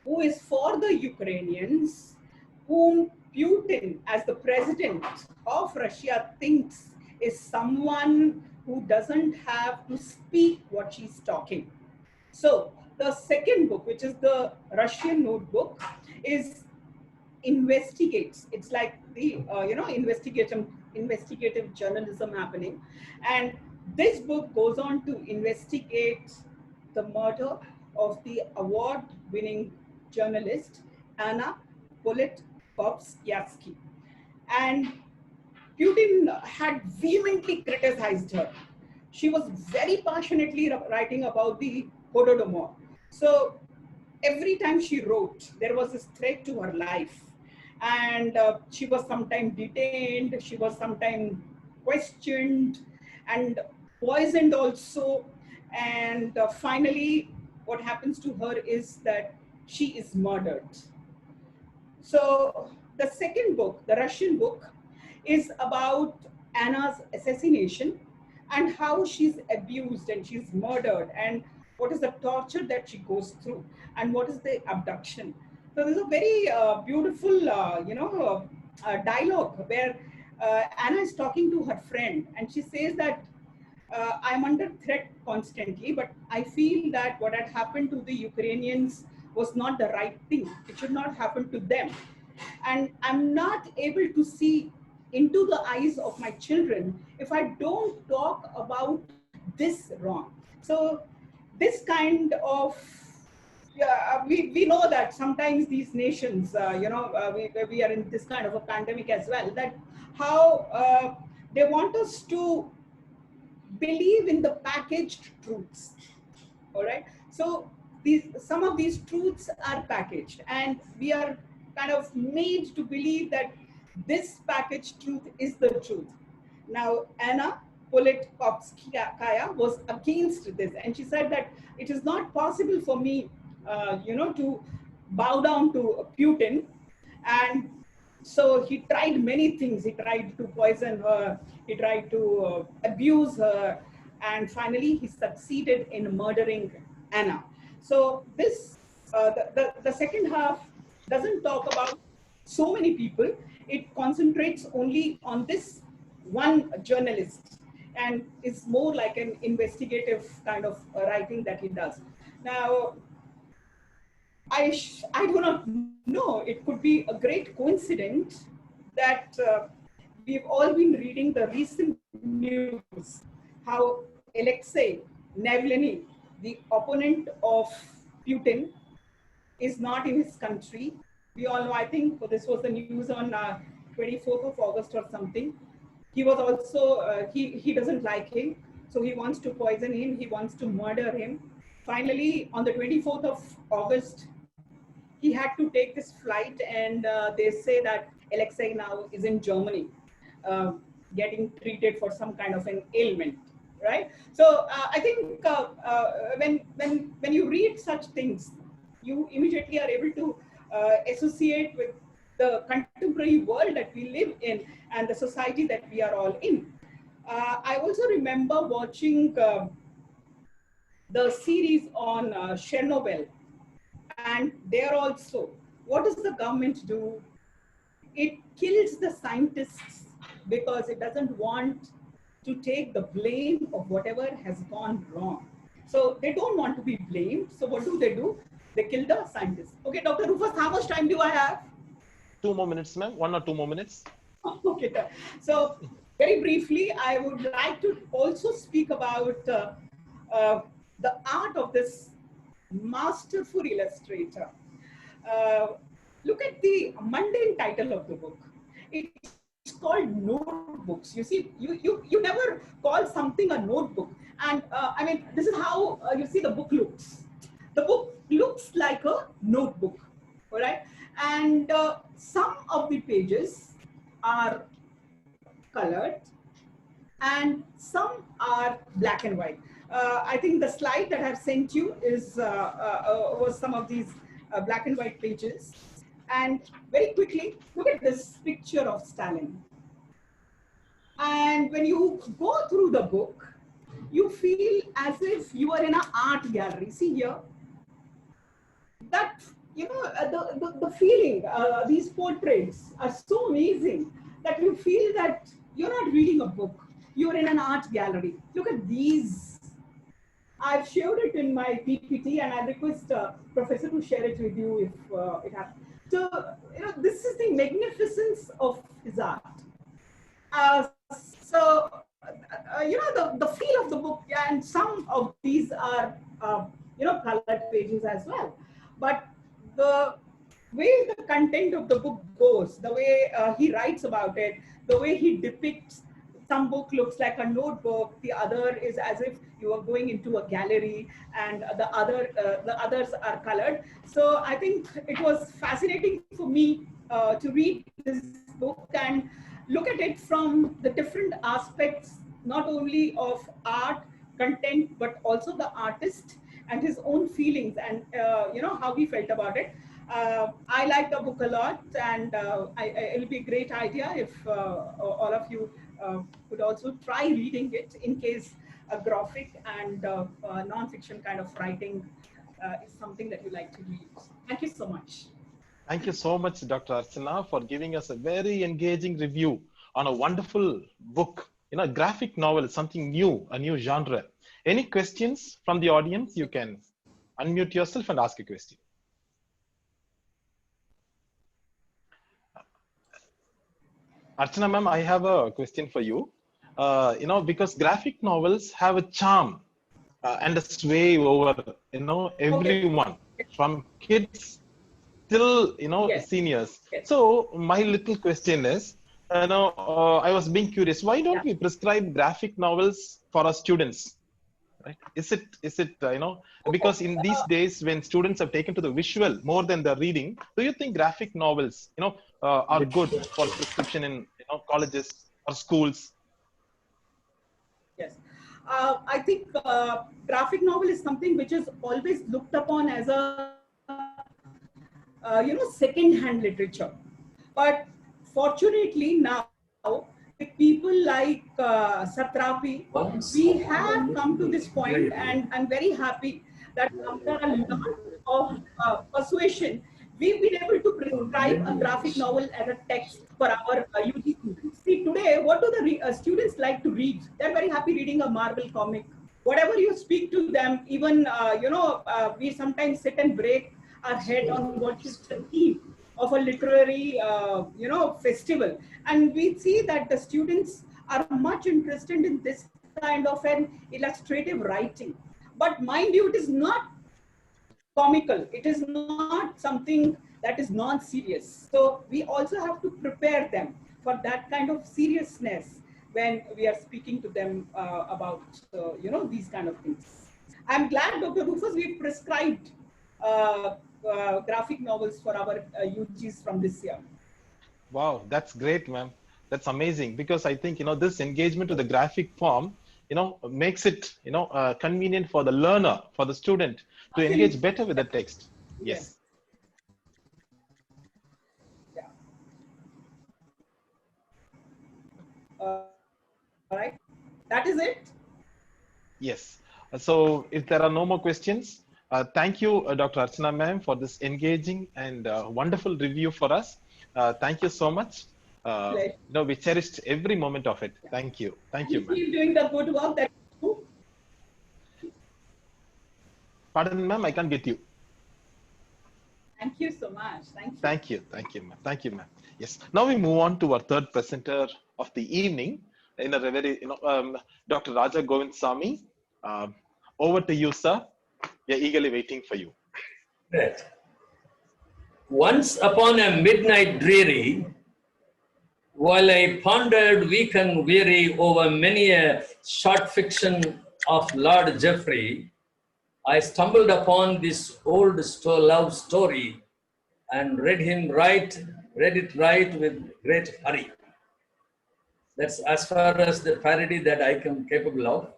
who is for the Ukrainians, whom Putin, as the president of Russia, thinks is someone who doesn't have to speak what she's talking. So the second book, which is the Russian notebook, investigates. It's like the investigative journalism happening, and this book goes on to investigate the murder of the award-winning journalist Anna Politkovsky, and Putin had vehemently criticized her. She was very passionately writing about the Holodomor. So every time she wrote, there was this threat to her life. and she was sometimes detained, she was sometimes questioned and poisoned also. And finally, what happens to her is that she is murdered. So the second book, the Russian book, is about Anna's assassination and how she's abused and she's murdered, and what is the torture that she goes through, and what is the abduction. So there's a very beautiful, dialogue where Anna is talking to her friend, and she says that I'm under threat constantly, but I feel that what had happened to the Ukrainians was not the right thing. It should not happen to them. And I'm not able to see into the eyes of my children if I don't talk about this wrong. So this kind of, yeah, we know that sometimes these nations, we are in this kind of a pandemic as well, that how they want us to believe in the packaged truths. All right. So some of these truths are packaged, and we are kind of made to believe that this packaged truth is the truth. Now, Anna Politkovskaya was against this, and she said that it is not possible for me, to bow down to Putin. And so he tried many things. He tried to poison her, he tried to abuse her, and finally he succeeded in murdering Anna. So this, the second half doesn't talk about so many people. It concentrates only on this one journalist, and it's more like an investigative kind of writing that he does. Now, I do not know, it could be a great coincidence that we've all been reading the recent news, how Alexei Navalny, the opponent of Putin, is not in his country. We all know, I think this was the news on 24th of August or something. He was also, he doesn't like him, so he wants to poison him, he wants to murder him. Finally, on the 24th of August, he had to take this flight, and they say that Alexei now is in Germany, getting treated for some kind of an ailment, right? So I think when you read such things, you immediately are able to associate with the contemporary world that we live in and the society that we are all in. I also remember watching the series on Chernobyl, and there also, what does the government do? It kills the scientists because it doesn't want to take the blame of whatever has gone wrong. So they don't want to be blamed. So what do? They kill the scientists. Okay, Dr. Rufus, how much time do I have? 2 more minutes, ma'am. 1 or 2 more minutes. Okay. So very briefly, I would like to also speak about the art of this masterful illustrator. Look at the mundane title of the book. It's called Notebooks. You see, you never call something a notebook. And I mean, this is how you see the book looks. The book looks like a notebook, all right? And some of the pages are colored and some are black and white. I think the slide that I've sent you is was some of these black and white pages. And very quickly, look at this picture of Stalin. And when you go through the book, you feel as if you are in an art gallery. See here, that, you know, the feeling, these portraits are so amazing that you feel that you're not reading a book, you're in an art gallery. Look at these. I've showed it in my PPT, and I request Professor to share it with you if it happens. So, you know, this is the magnificence of his art. You know, the feel of the book, and some of these are, you know, colored pages as well. But the way the content of the book goes, the way he writes about it, the way he depicts, some book looks like a notebook, the other is as if you are going into a gallery, and the others are colored. So I think it was fascinating for me to read this book and look at it from the different aspects, not only of art, content, but also the artist and his own feelings and how he felt about it. I like the book a lot, and it'll be a great idea if all of you could also try reading it in case a graphic and non-fiction kind of writing is something that you like to read. Thank you so much. Thank you so much, Dr. Archana, for giving us a very engaging review on a wonderful book. A graphic novel, something new, a new genre. Any questions from the audience? You can unmute yourself and ask a question. Archana ma'am, I have a question for you. Because graphic novels have a charm and a sway over, everyone, from kids till, Yes. seniors. Yes. So my little question is, I was being curious, why don't we prescribe graphic novels for our students? Right? Is it because in these days when students have taken to the visual more than the reading, do you think graphic novels are good for prescription in colleges or schools? Yes, I think graphic novel is something which is always looked upon as a second-hand literature, but fortunately now with people like Satrapi, we have come to this point, and I'm very happy that after a lot of persuasion, we've been able to prescribe a graphic novel as a text for our UG students. See, today, what do the students like to read? They're very happy reading a Marvel comic. Whatever you speak to them, even, we sometimes sit and break our head on what is the theme of a literary, festival. And we see that the students are much interested in this kind of an illustrative writing. But mind you, it is not comical. It is not something that is non-serious. So we also have to prepare them for that kind of seriousness when we are speaking to them about, these kind of things. I'm glad, Dr. Rufus, we've prescribed graphic novels for our UGs from this year. Wow, that's great, ma'am. That's amazing, because I think this engagement to the graphic form makes it convenient for the learner, for the student to engage better with the text. Yes. Yeah. All right. That is it. Yes. So if there are no more questions, thank you, Dr. Archana ma'am, for this engaging and wonderful review for us. Thank you so much. We cherished every moment of it. Thank you. Thank you, ma'am. Keep doing the good work that you do. Pardon, ma'am, I can't get you. Thank you so much. Thank you. Thank you. Thank you, ma'am. Thank you, ma'am. Yes. Now we move on to our third presenter of the evening. In a very, Dr. Raja Govindasamy. Over to you, sir. We are eagerly waiting for you. Right. Once upon a midnight dreary, while I pondered weak and weary over many a short fiction of Lord Jeffrey, I stumbled upon this old love story and read it right with great hurry. That's as far as the parody that I am capable of.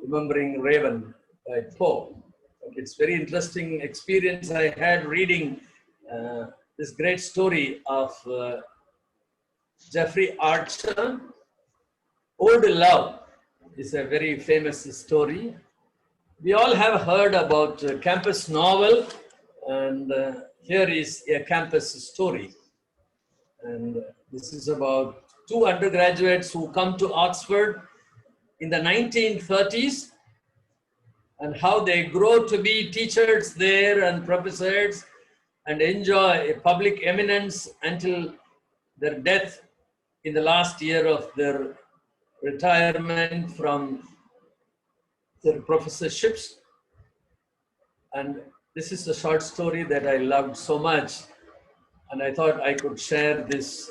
Remembering Raven by Poe. It's very interesting experience I had reading this great story of Jeffrey Archer. Old Love is a very famous story. We all have heard about campus novel, and here is a campus story. And this is about two undergraduates who come to Oxford in the 1930s, and how they grow to be teachers there and professors and enjoy a public eminence until their death in the last year of their retirement from their professorships. And this is a short story that I loved so much, and I thought I could share this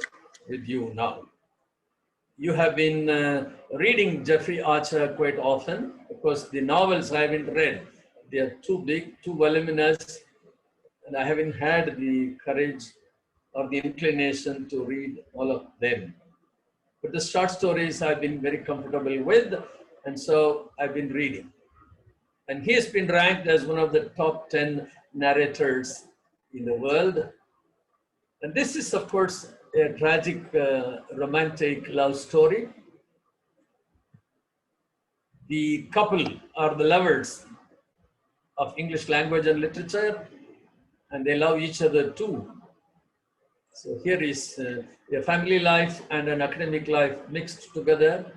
with you now. You have been reading Jeffrey Archer quite often. Of course, the novels I haven't read. They are too big, too voluminous, and I haven't had the courage or the inclination to read all of them. But the short stories I've been very comfortable with, and so I've been reading. And he has been ranked as one of the top 10 narrators in the world. And this is, of course, a tragic, romantic love story. The couple are the lovers of English language and literature, and they love each other too. So here is a family life and an academic life mixed together.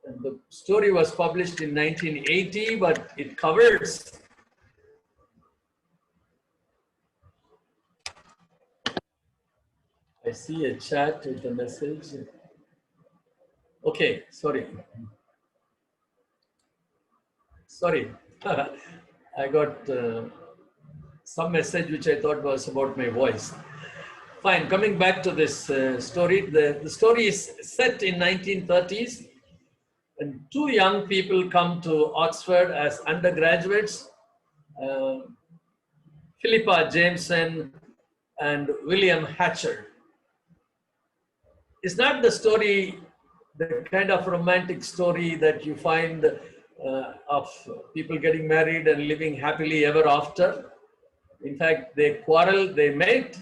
And the story was published in 1980, but it covers I see a chat with the message. Okay, sorry. Sorry, I got some message which I thought was about my voice. Fine, coming back to this story. The story is set in 1930s, and two young people come to Oxford as undergraduates, Philippa Jameson and William Hatcher. It's not the story, the kind of romantic story that you find of people getting married and living happily ever after. In fact, they quarrel, they met,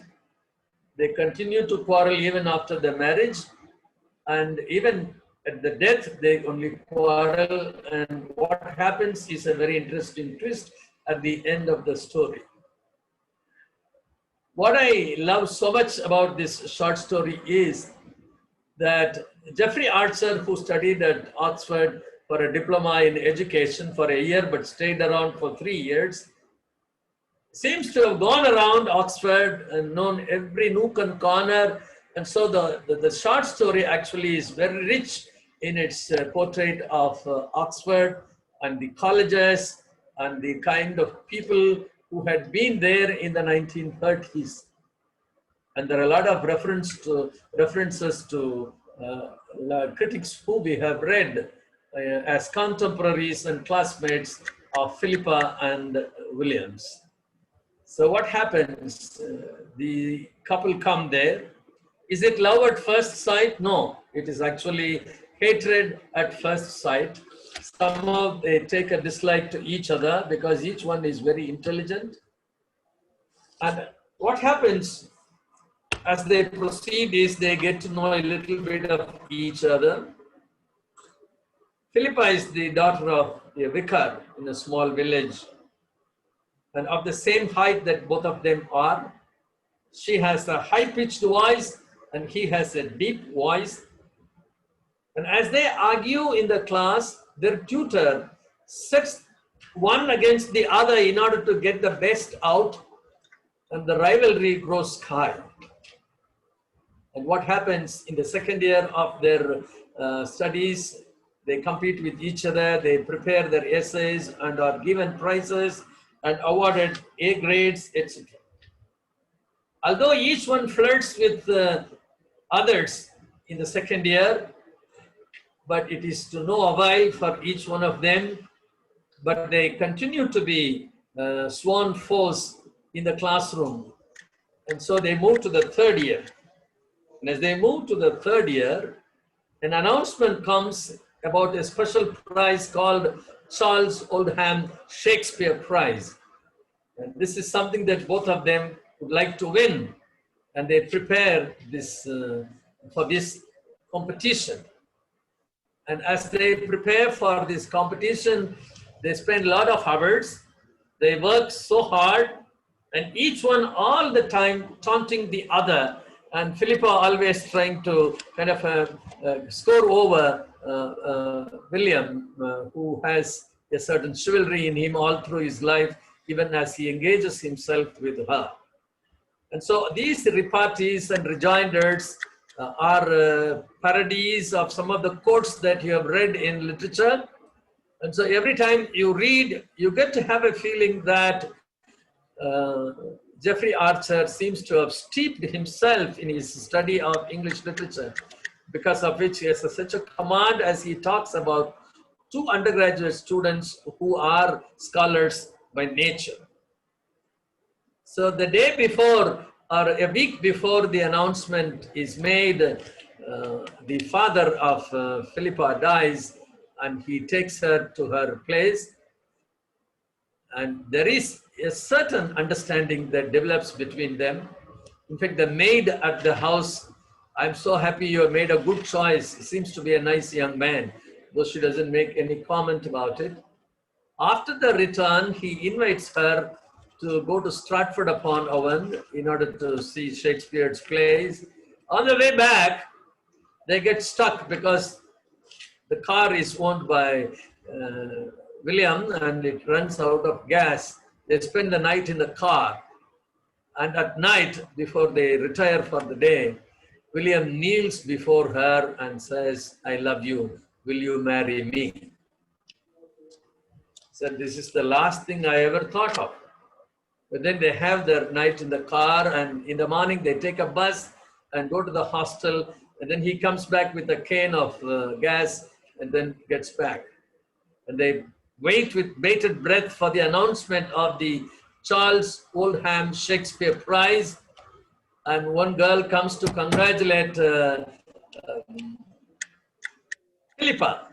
they continue to quarrel even after the marriage, and even at the death, they only quarrel, and what happens is a very interesting twist at the end of the story. What I love so much about this short story is that Jeffrey Archer, who studied at Oxford for a diploma in education for a year but stayed around for 3 years, seems to have gone around Oxford and known every nook and corner. And so the short story actually is very rich in its portrait of Oxford and the colleges and the kind of people who had been there in the 1930s. And there are a lot of references to critics who we have read as contemporaries and classmates of Philippa and Williams. So what happens? The couple come there. Is it love at first sight? No, it is actually hatred at first sight. Somehow they take a dislike to each other because each one is very intelligent. And what happens as they proceed is they get to know a little bit of each other. Philippa is the daughter of a vicar in a small village, and of the same height that both of them are. She has a high-pitched voice and he has a deep voice. And as they argue in the class, their tutor sets one against the other in order to get the best out, and the rivalry grows high. And what happens in the second year of their studies, they compete with each other, they prepare their essays and are given prizes and awarded A grades, etc. Although each one flirts with others in the second year, but it is to no avail for each one of them, but they continue to be sworn foes in the classroom. And so they move to the third year. And as they move to the third year, an announcement comes about a special prize called Charles Oldham Shakespeare Prize. And this is something that both of them would like to win. And they prepare this for this competition. And as they prepare for this competition, they spend a lot of hours. They work so hard, and each one all the time taunting the other. And Philippa always trying to kind of score over William, who has a certain chivalry in him all through his life, even as he engages himself with her. And so these repartees and rejoinders are parodies of some of the quotes that you have read in literature. And so every time you read, you get to have a feeling that Jeffrey Archer seems to have steeped himself in his study of English literature, because of which he has such a command as he talks about two undergraduate students who are scholars by nature. So the day before or a week before the announcement is made, the father of Philippa dies, and he takes her to her place, and there is a certain understanding that develops between them. In fact, the maid at the house, I'm so happy you have made a good choice. He seems to be a nice young man, though she doesn't make any comment about it. After the return, he invites her to go to Stratford-upon-Avon in order to see Shakespeare's plays. On the way back, they get stuck because the car is owned by William and it runs out of gas. They spend the night in the car. And at night, before they retire for the day, William kneels before her and says, I love you. Will you marry me? Said, this is the last thing I ever thought of. But then they have their night in the car, and in the morning they take a bus and go to the hostel, and then he comes back with a can of gas and then gets back. And they wait with bated breath for the announcement of the Charles Oldham Shakespeare Prize. And one girl comes to congratulate Philippa.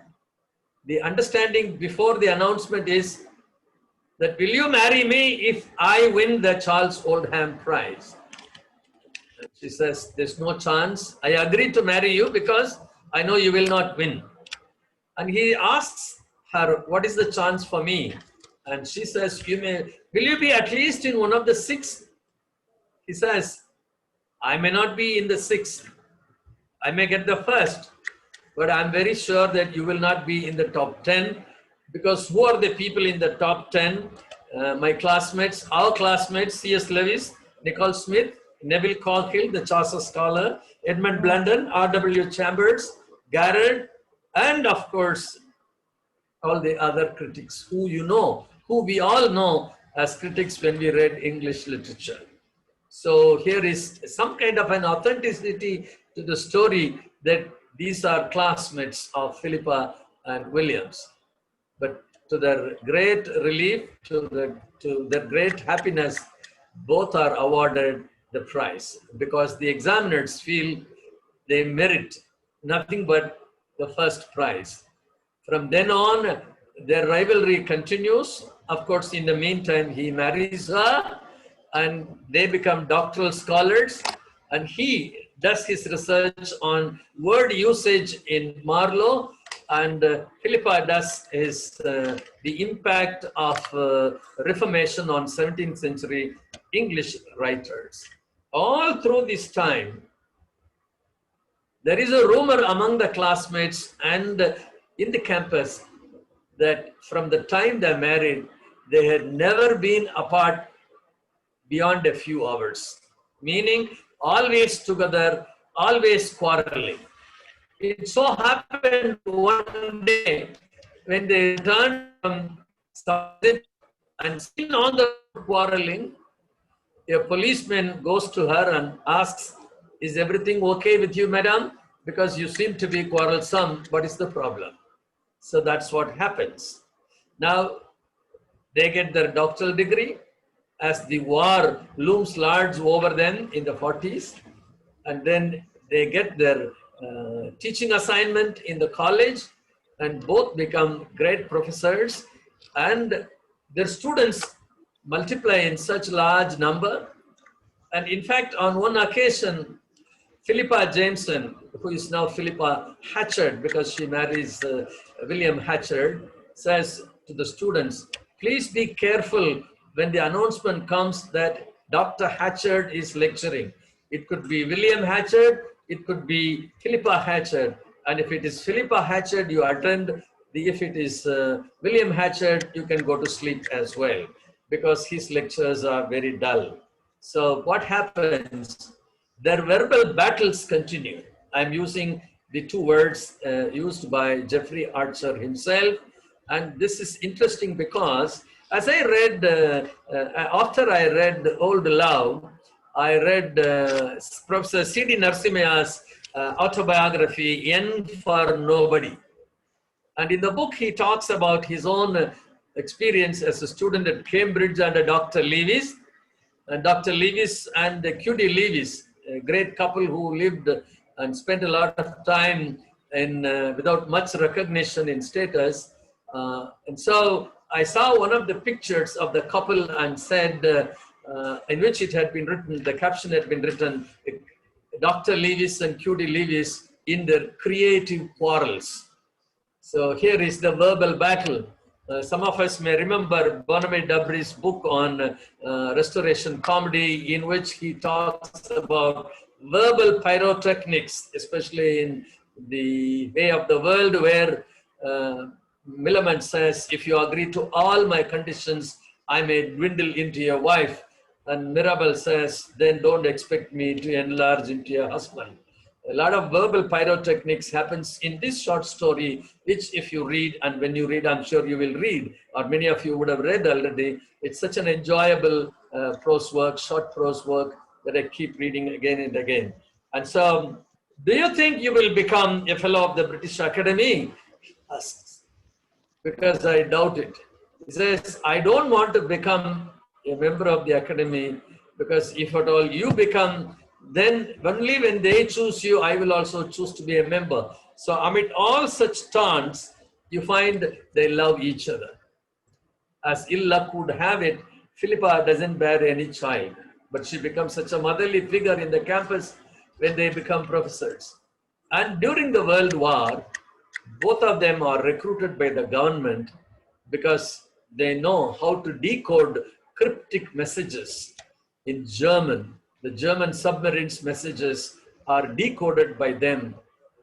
The understanding before the announcement is that, will you marry me if I win the Charles Oldham Prize? And she says, there's no chance. I agree to marry you because I know you will not win. And he asks her, what is the chance for me? And she says, will you be at least in one of the 6? He says, I may not be in the 6th. I may get the 1st. But I'm very sure that you will not be in the top 10, because who are the people in the top 10? My classmates, our classmates, C.S. Lewis, Nicole Smith, Neville Coghill, the Chaucer scholar, Edmund Blunden, R.W. Chambers, Garrett, and of course, all the other critics who who we all know as critics when we read English literature. So here is some kind of an authenticity to the story that these are classmates of Philippa and Williams. But to their great relief, to their great happiness, both are awarded the prize because the examiners feel they merit nothing but the first prize. From then on, their rivalry continues. Of course, in the meantime, he marries her and they become doctoral scholars, and he does his research on word usage in Marlowe, and Philippa does the impact of Reformation on 17th century English writers. All through this time, there is a rumor among the classmates and in the campus that from the time they married, they had never been apart beyond a few hours, meaning always together, always quarreling. It so happened one day when they returned from South and still on the quarreling, a policeman goes to her and asks, is everything okay with you, madam? Because you seem to be quarrelsome, what is the problem? So that's what happens. Now, they get their doctoral degree as the war looms large over them in the 40s. And then they get their teaching assignment in the college and both become great professors. And their students multiply in such large number. And in fact, on one occasion, Philippa Jameson, who is now Philippa Hatchard because she marries William Hatchard, says to the students, please be careful when the announcement comes that Dr. Hatchard is lecturing. It could be William Hatchard, it could be Philippa Hatchard. And if it is Philippa Hatchard, you attend. If it is William Hatchard, you can go to sleep as well because his lectures are very dull. So what happens? Their verbal battles continue. I'm using the two words used by Jeffrey Archer himself. And this is interesting because as I read, after I read Old Love, I read Professor C.D. Narasimha's autobiography, N for Nobody. And in the book, he talks about his own experience as a student at Cambridge under Dr. Lewis. and Dr. Lewis and QD Lewis, a great couple who lived and spent a lot of time in without much recognition in status. And so I saw one of the pictures of the couple and said, in which it had been written, the caption had been written, Dr. Lewis and QD Lewis in their creative quarrels. So here is the verbal battle. Some of us may remember Barnaby Dubri's book on restoration comedy, in which he talks about verbal pyrotechnics, especially in the Way of the World, where Millamant says, if you agree to all my conditions, I may dwindle into your wife. And Mirabel says, then don't expect me to enlarge into your husband. A lot of verbal pyrotechnics happens in this short story, which if you read, and when you read, I'm sure you will read, or many of you would have read already. It's such an enjoyable prose work, short prose work, that I keep reading again and again. And so, do you think you will become a fellow of the British Academy? He asks, because I doubt it. He says, I don't want to become a member of the Academy, because if at all you become, then only when they choose you, I will also choose to be a member. So amid all such taunts, you find they love each other. As ill luck would have it, Philippa doesn't bear any child, but she becomes such a motherly figure in the campus when they become professors. And during the World War, both of them are recruited by the government because they know how to decode cryptic messages in German. The German submarines messages are decoded by them,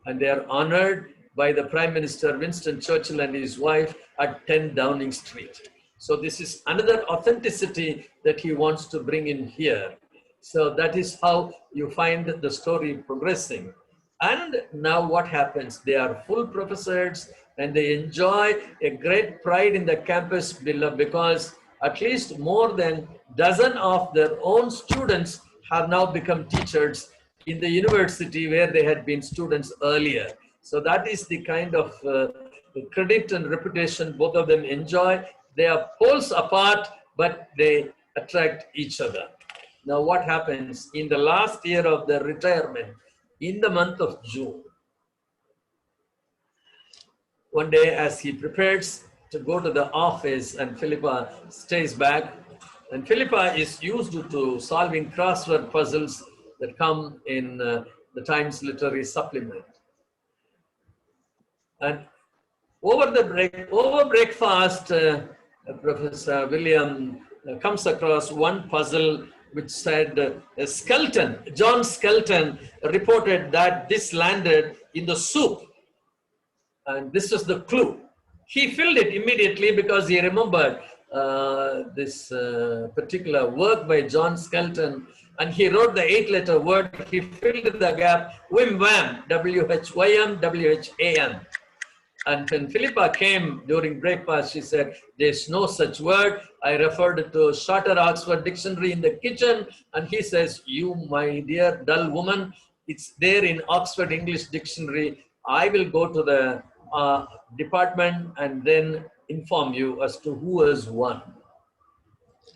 and they are honored by the Prime Minister Winston Churchill and his wife at 10 Downing Street. So this is another authenticity that he wants to bring in here. So that is how you find the story progressing. And now what happens? They are full professors and they enjoy a great pride in the campus because at least more than a dozen of their own students have now become teachers in the university where they had been students earlier. So that is the kind of credit and reputation both of them enjoy. They are poles apart, but they attract each other. Now what happens in the last year of their retirement, in the month of June, one day as he prepares to go to the office and Philippa stays back, and Philippa is used to solving crossword puzzles that come in the Times Literary Supplement. And over breakfast, Professor William comes across one puzzle which said Skelton, John Skelton reported that this landed in the soup. And this was the clue. He filled it immediately because he remembered this particular work by John Skelton, and he wrote the 8-letter word. He filled the gap, Wim Wham, W-H-Y-M, W-H-A-M. And when Philippa came during breakfast, she said, there's no such word. I referred to Shorter Oxford Dictionary in the kitchen, and he says, you, my dear dull woman, it's there in Oxford English Dictionary. I will go to the department and then inform you as to who has won.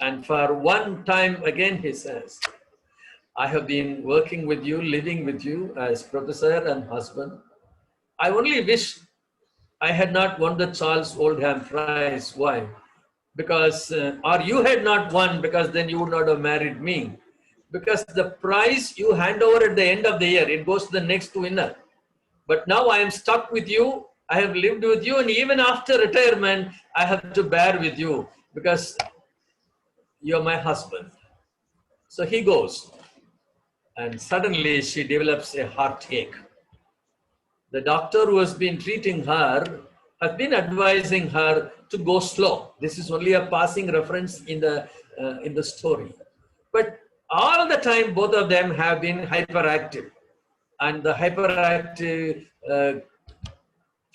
And for one time again, he says, I have been working with you, living with you as professor and husband. I only wish I had not won the Charles Oldham Prize. Why? Because, or you had not won, because then you would not have married me. Because the prize you hand over at the end of the year, it goes to the next winner. But now I am stuck with you. I have lived with you, and even after retirement, I have to bear with you because you're my husband. So he goes, and suddenly she develops a heartache. The doctor who has been treating her has been advising her to go slow. This is only a passing reference in the story. But all the time, both of them have been hyperactive. And the hyperactive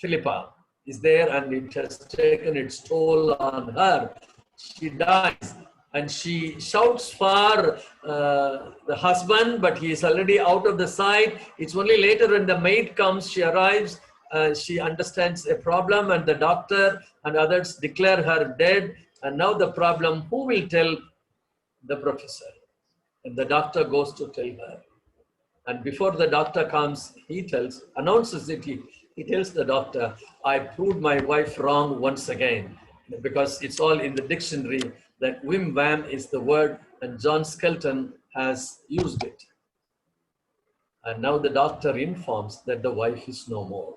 Philippa is there, and it has taken its toll on her. She dies, and she shouts for the husband, but he is already out of the sight. It's only later when the maid comes, she arrives, she understands a problem, and the doctor and others declare her dead. And now the problem, who will tell the professor? And the doctor goes to tell her. And before the doctor comes, he announces it. He tells the doctor, I proved my wife wrong once again, because it's all in the dictionary that whim wham is the word, and John Skelton has used it. And now the doctor informs that the wife is no more.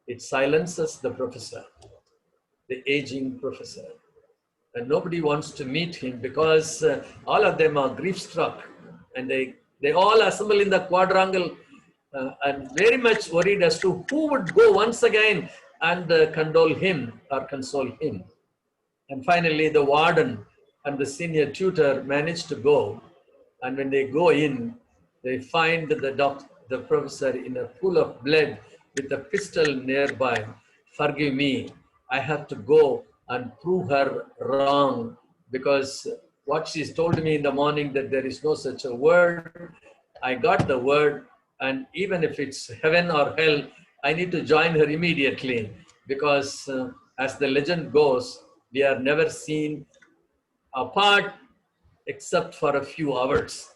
It silences the professor, the aging professor. And nobody wants to meet him because all of them are grief-struck. And they all assemble in the quadrangle and very much worried as to who would go once again and condole him or console him. And finally, the warden and the senior tutor managed to go. And when they go in, they find the professor in a pool of blood with a pistol nearby. Forgive me, I have to go and prove her wrong, because what she's told me in the morning that there is no such a word, I got the word, and even if it's heaven or hell, I need to join her immediately, because as the legend goes, we are never seen apart except for a few hours.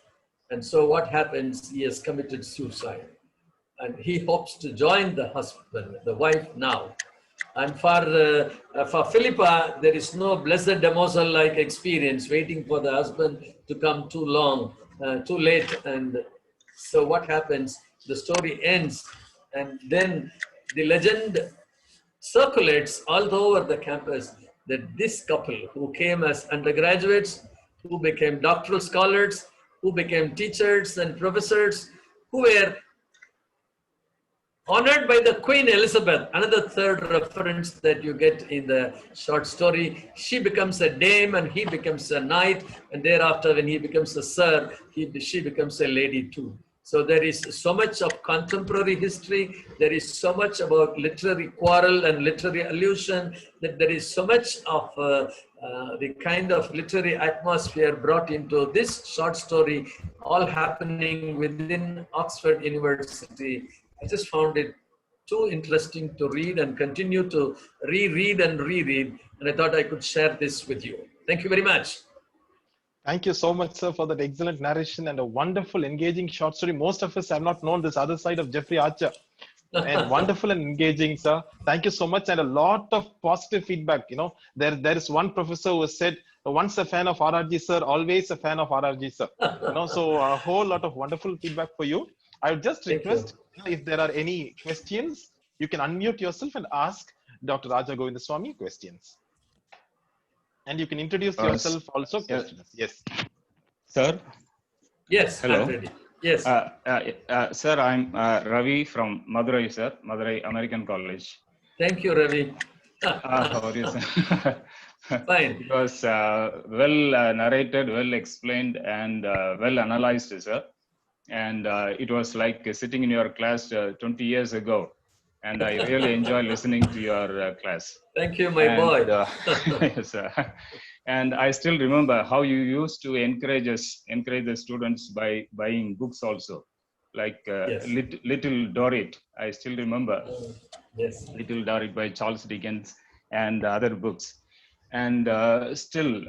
And so what happens, he has committed suicide. And he hopes to join the husband, the wife now. And for Philippa, there is no blessed demoiselle-like experience waiting for the husband to come too long, too late. And so what happens, the story ends, and then the legend circulates all over the campus that this couple who came as undergraduates, who became doctoral scholars, who became teachers and professors, who were honored by the Queen Elizabeth, another third reference that you get in the short story. She becomes a dame and he becomes a knight, and thereafter when he becomes a sir, she becomes a lady too. So there is so much of contemporary history, there is so much about literary quarrel and literary allusion, that there is so much of the kind of literary atmosphere brought into this short story, all happening within Oxford University. I just found it too interesting to read and continue to reread and reread, and I thought I could share this with you. Thank you very much. Thank you so much, sir, for that excellent narration and a wonderful, engaging short story. Most of us have not known this other side of Jeffrey Archer. And wonderful and engaging, sir. Thank you so much. And a lot of positive feedback. You know, there is one professor who has said, once a fan of RRG, sir, always a fan of RRG, sir. You know, so a whole lot of wonderful feedback for you. I would just request, if there are any questions, you can unmute yourself and ask Dr. Raja Govindasamy questions. And you can introduce yourself also. Questions. Yes. Sir? Yes, hello. I'm ready. Yes. Sir, I'm Ravi from Madurai, sir. Madurai American College. Thank you, Ravi. How are you, sir? Fine. It was well narrated, well explained, and well analyzed, sir. And it was like sitting in your class 20 years ago. And I really enjoy listening to your class. Thank you, my boy. Yes, and I still remember how you used to encourage the students by buying books also, like yes. Little Dorrit. I still remember. Yes. Little Dorrit by Charles Dickens and other books. And still,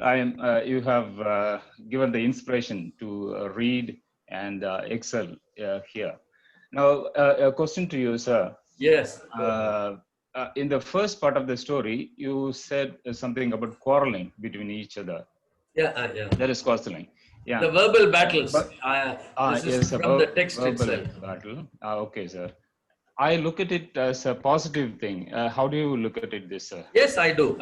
you have given the inspiration to read and excel here. Now, a question to you, sir. Yes. In the first part of the story, you said something about quarreling between each other. Yeah. There is quarreling. Yeah. The verbal battles. But, this is from the text itself. Battle. Okay, sir. I look at it as a positive thing. How do you look at it, this, sir? Yes, I do.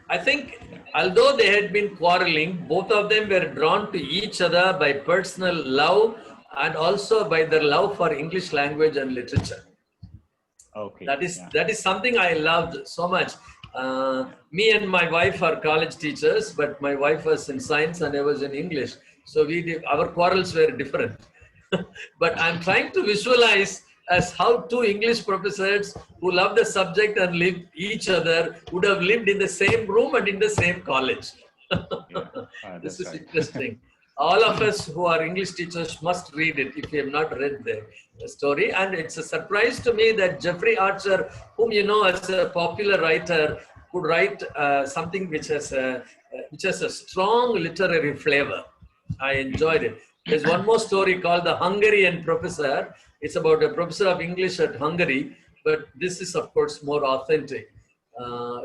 I think although they had been quarreling, both of them were drawn to each other by personal love and also by their love for English language and literature. Okay. That is something I loved so much. Me and my wife are college teachers, but my wife was in science and I was in English. So our quarrels were different. But I'm trying to visualize as how two English professors who love the subject and live each other would have lived in the same room and in the same college. This is interesting. All of us who are English teachers must read it if you have not read the story. And it's a surprise to me that Jeffrey Archer, whom you know as a popular writer, could write something which has a strong literary flavor. I enjoyed it. There's one more story called The Hungarian Professor. It's about a professor of English at Hungary, but this is, of course, more authentic.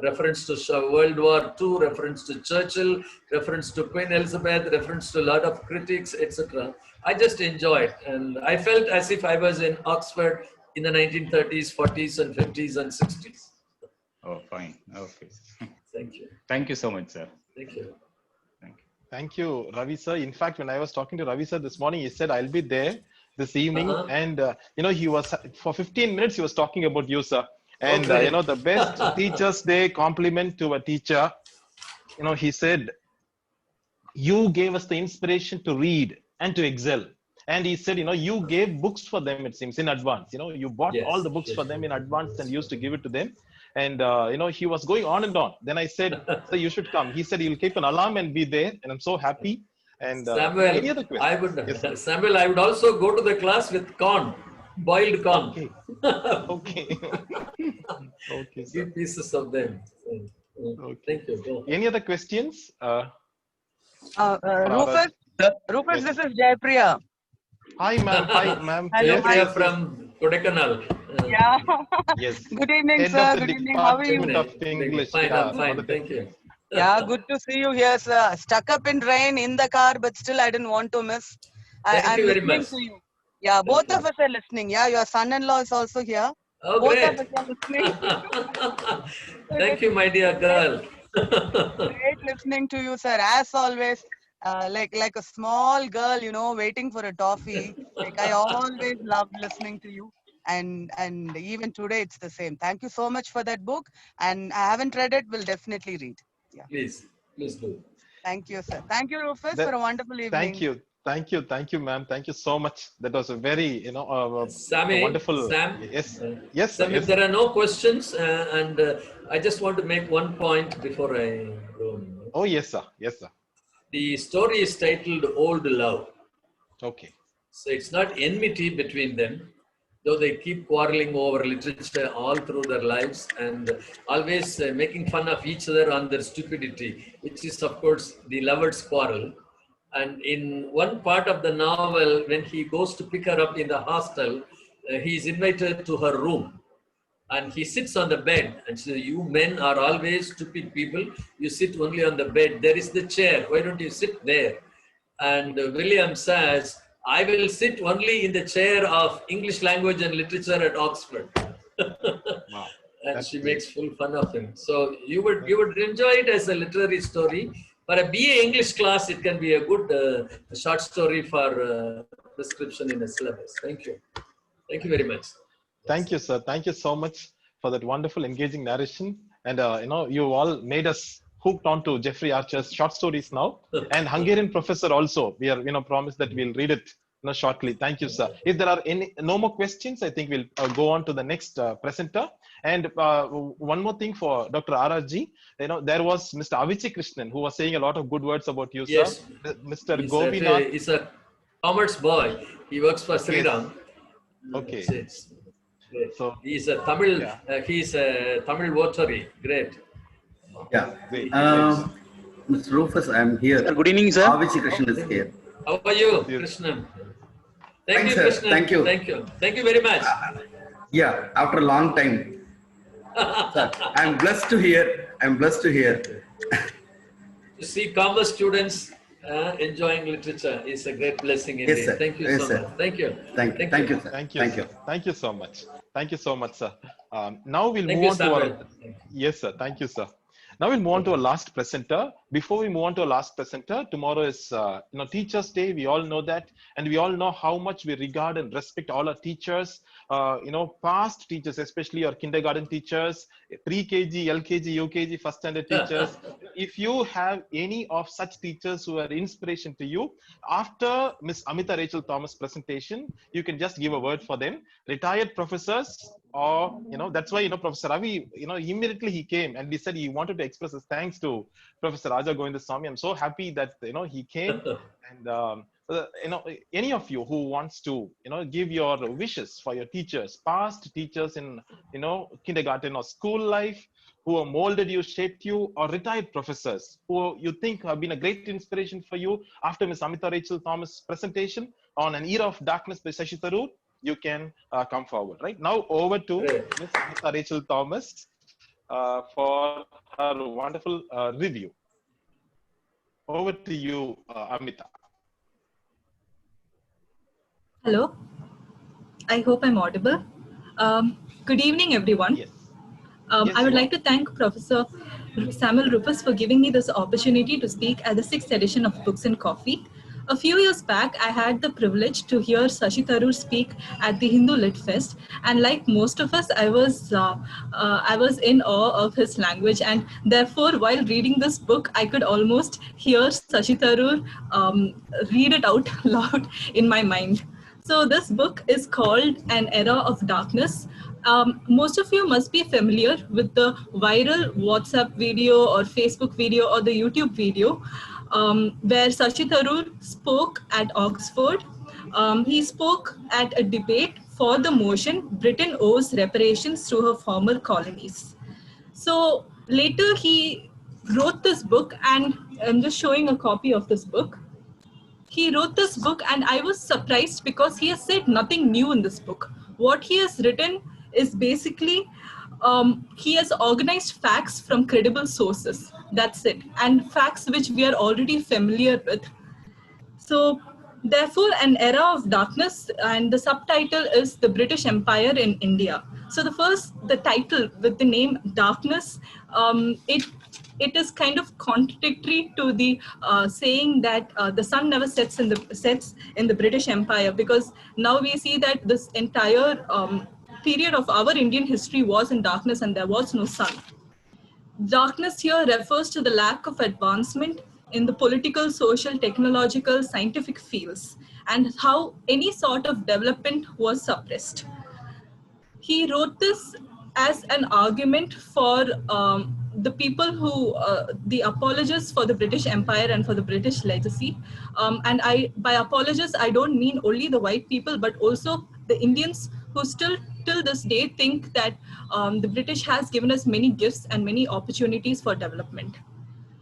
Reference to World War II, reference to Churchill, reference to Queen Elizabeth, reference to a lot of critics, etc. I just enjoyed, and I felt as if I was in Oxford in the 1930s, 40s, and 50s and 60s. Oh, fine. Okay. Thank you. Thank you so much, sir. Thank you. Thank you, Ravi sir. In fact, when I was talking to Ravi sir this morning, he said, I'll be there this evening. And, he was, for 15 minutes, he was talking about you, sir. And, the best Teacher's Day compliment to a teacher, he said, you gave us the inspiration to read and to excel. And he said, you gave books for them, it seems, in advance. You bought all the books for them in advance and used to give it to them. And, he was going on and on. Then I said, so you should come. He said, he'll keep an alarm and be there. And I'm so happy. And Samuel, any other questions? Yes, Samuel, I would also go to the class with corn, boiled corn. Okay. Okay. Okay, sir. Few pieces of them. Okay. Thank you. Go. Any other questions? Rufus, Yes. this is Jaipriya. Hi, ma'am. Hi, ma'am. Hello, We are from Kodaikanal. Yeah. Yes. Good evening, Head sir. of the Good evening. How are you? Department of English. Fine, Yeah, I'm fine. Thank you. Yeah, good to see you here, sir. Stuck up in rain in the car, but still I didn't want to miss. Thank I'm you very listening much. to you. Yeah, both of us are listening. Yeah, your son-in-law is also here. Oh, Both great. of us are listening. Thank you, my dear girl. Great listening to you, sir. As always, like a small girl, waiting for a toffee. Like I always loved listening to you, and even today it's the same. Thank you so much for that book, and I haven't read it. Will definitely read. Yeah. Please do. Thank you, sir. Thank you, Rufus, That- for a wonderful evening. Thank you. Thank you, ma'am. Thank you so much. That was a very, Sammy, wonderful. Sam, Yes. Yes, sir. Sam, Yes, if there are no questions, and I just want to make one point before I go. Oh, yes, sir. Yes, sir. The story is titled Old Love. Okay. So it's not enmity between them, though they keep quarreling over literature all through their lives and always making fun of each other on their stupidity, which is, of course, the lovers' quarrel. And in one part of the novel, when he goes to pick her up in the hostel, he is invited to her room. And he sits on the bed and says, you men are always stupid people. You sit only on the bed. There is the chair. Why don't you sit there? And William says, I will sit only in the chair of English language and literature at Oxford. Wow. And That's she great. makes full fun of him. So you would enjoy it as a literary story. For a BA English class, it can be a good short story for prescription in a syllabus. Thank you. Thank you very much. Thank you, sir. Thank you so much for that wonderful, engaging narration. And, you all made us hooked onto Jeffrey Archer's short stories now. And Hungarian Professor also, we are, promised that we'll read it shortly. Thank you, sir. If there are no more questions, I think we'll go on to the next presenter. And one more thing for Dr. RRG, there was Mr. Avichi Krishnan who was saying a lot of good words about you, Yes. sir. Mr. Govinath. He's a commerce boy. He works for Sriram. Okay. Great. So He's a Tamil. He's a Tamil votary. Great. Yeah. great. Mr. Rufus, I'm here. Sir, good evening, sir. Avichi Krishnan is here. How are you, Krishnan? Thank Thanks, you, sir. Krishnan. Thank you. Thank you. Thank you very much. Yeah, after a long time. Sir, I'm blessed to hear. I'm blessed to hear. To see commerce students enjoying literature is a great blessing indeed. Yes, sir. Thank you Yes, so sir. much. Thank you. Thank you, sir. Thank you. Thank sir. you. Thank you so much. Thank you so much, sir. Now we'll Thank move you, on to our. Samuel. Yes, sir. Thank you, sir. Now we'll move on to our last presenter. Before we move on to our last presenter, tomorrow is Teachers' Day. We all know that, and we all know how much we regard and respect all our teachers. Past teachers, especially our kindergarten teachers, pre-KG, LKG, UKG, first standard teachers. If you have any of such teachers who are inspiration to you, after Miss Amita Rachel Thomas' presentation, you can just give a word for them. Retired professors, or that's why Professor Ravi, immediately he came and he said he wanted to express his thanks to Professor Raja Govindasamy. I'm so happy that he came, and any of you who wants to give your wishes for your teachers, past teachers in kindergarten or school life, who have molded you, shaped you, or retired professors who you think have been a great inspiration for you after Miss Amita Rachel Thomas' presentation on An Era of Darkness by Shashi Tharoor, you can come forward. Right now, over to Miss Amita Rachel Thomas for her wonderful review. Over to you, Amita. Hello. I hope I'm audible. Good evening, everyone. Yes. I would like to thank Professor Samuel Rufus for giving me this opportunity to speak at the 6th edition of Books and Coffee. A few years back, I had the privilege to hear Shashi Tharoor speak at the Hindu Lit Fest, and like most of us, I was in awe of his language, and therefore, while reading this book, I could almost hear Shashi Tharoor read it out loud in my mind. So this book is called An Era of Darkness. Most of you must be familiar with the viral WhatsApp video or Facebook video or the YouTube video where Shashi Tharoor spoke at Oxford. He spoke at a debate for the motion Britain owes reparations to her former colonies. So later he wrote this book, and I'm just showing a copy of this book. He wrote this book, and I was surprised because he has said nothing new in this book. What he has written is basically, he has organized facts from credible sources. That's it. And facts which we are already familiar with. So therefore, An Era of Darkness, and the subtitle is The British Empire in India. So the title with the name Darkness, it is kind of contradictory to the saying that the sun never sets in the British Empire, because now we see that this entire period of our Indian history was in darkness and there was no sun. Darkness here refers to the lack of advancement in the political, social, technological, scientific fields, and how any sort of development was suppressed. He wrote this as an argument for the people who, the apologists for the British Empire and for the British legacy. And by apologists, I don't mean only the white people, but also the Indians who still till this day think that the British has given us many gifts and many opportunities for development.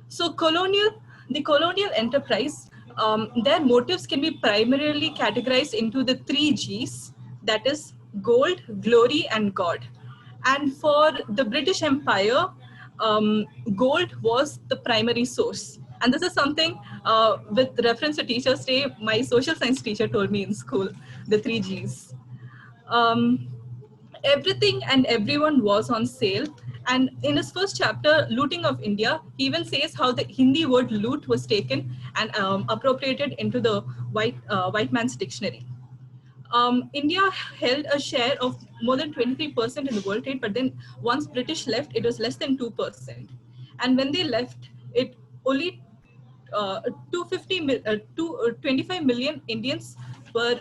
So the colonial enterprise, their motives can be primarily categorized into the 3 Gs, that is gold, glory, and God. And for the British Empire, gold was the primary source. And this is something with reference to Teacher's Day, my social science teacher told me in school, the 3 Gs. Everything and everyone was on sale. And in his first chapter, Looting of India, he even says how the Hindi word loot was taken and appropriated into the white man's dictionary. India held a share of more than 23% in the world trade, but then once British left, it was less than 2%. And when they left, it only 25 million Indians were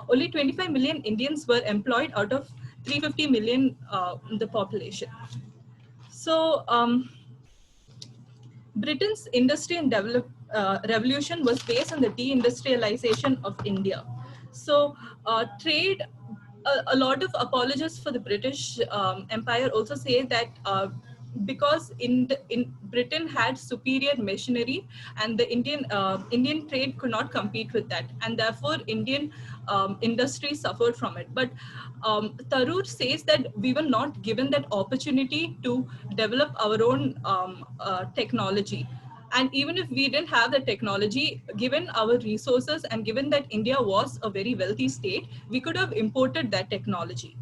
only 25 million Indians were employed out of 350 million the population. So Britain's industry and revolution was based on the deindustrialization of India. So trade, a lot of apologists for the British Empire also say that because in Britain had superior machinery, and the Indian trade could not compete with that, and therefore Indian industry suffered from it. But Tharoor says that we were not given that opportunity to develop our own technology. And even if we didn't have the technology, given our resources and given that India was a very wealthy state, we could have imported that technology.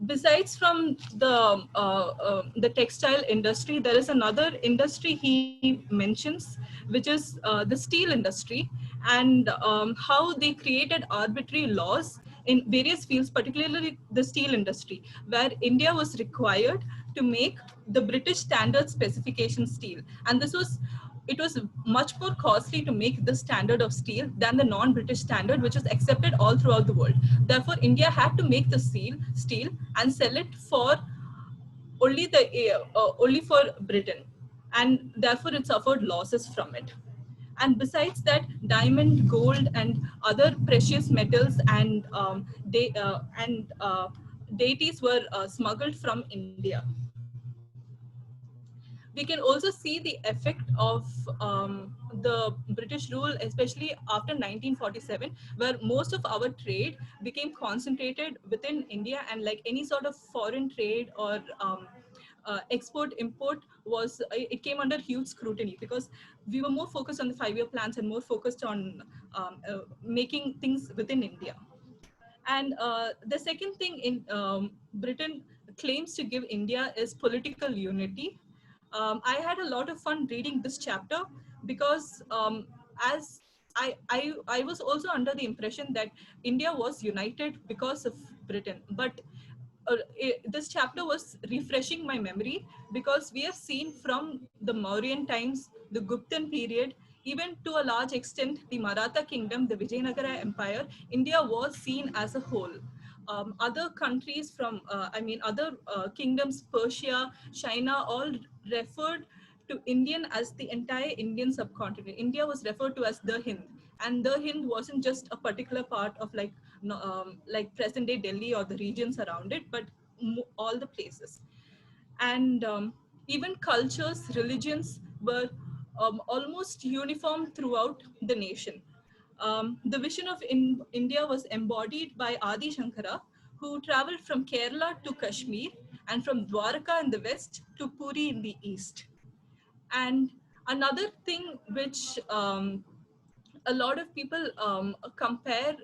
Besides from the textile industry, there is another industry he mentions, which is the steel industry, and how they created arbitrary laws in various fields, particularly the steel industry, where India was required to make the British standard specification steel. And it was much more costly to make this standard of steel than the non-British standard, which is accepted all throughout the world. Therefore, India had to make the steel and sell it for only for Britain, and therefore it suffered losses from it. And besides that, diamond, gold, and other precious metals and deities were smuggled from India. We can also see the effect of the British rule, especially after 1947, where most of our trade became concentrated within India, and like any sort of foreign trade or export import was, it came under huge scrutiny because we were more focused on the 5-year plans and more focused on making things within India. And the second thing in Britain claims to give India is political unity. I had a lot of fun reading this chapter because as I was also under the impression that India was united because of Britain. But this chapter was refreshing my memory because we have seen from the Mauryan times, the Guptan period, even to a large extent, the Maratha kingdom, the Vijayanagara Empire, India was seen as a whole. Other countries from, other kingdoms, Persia, China, all referred to Indian as the entire Indian subcontinent. India was referred to as the Hind, and the Hind wasn't just a particular part of like present day Delhi or the regions around it, but all the places. And even cultures, religions were almost uniform throughout the nation. The vision of India was embodied by Adi Shankara, who traveled from Kerala to Kashmir and from Dwarka in the west to Puri in the east. And another thing which a lot of people compare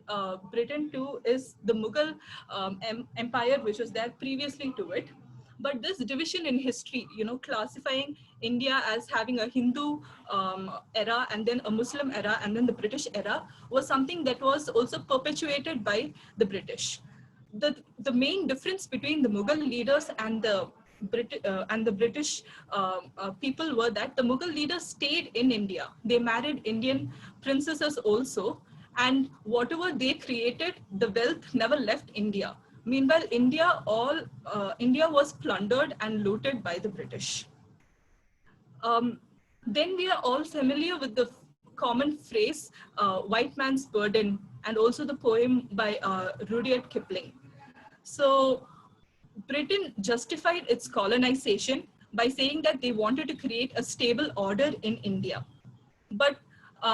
Britain to is the Mughal empire, which was there previously to it. But this division in history, classifying India as having a Hindu era and then a Muslim era and then the British era, was something that was also perpetuated by the British. The main difference between the Mughal leaders and the British people were that the Mughal leaders stayed in India. They married Indian princesses also, and whatever they created, the wealth never left India. Meanwhile, India was plundered and looted by the British. Then we are all familiar with the common phrase, white man's burden, and also the poem by Rudyard Kipling. So Britain justified its colonization by saying that they wanted to create a stable order in India. But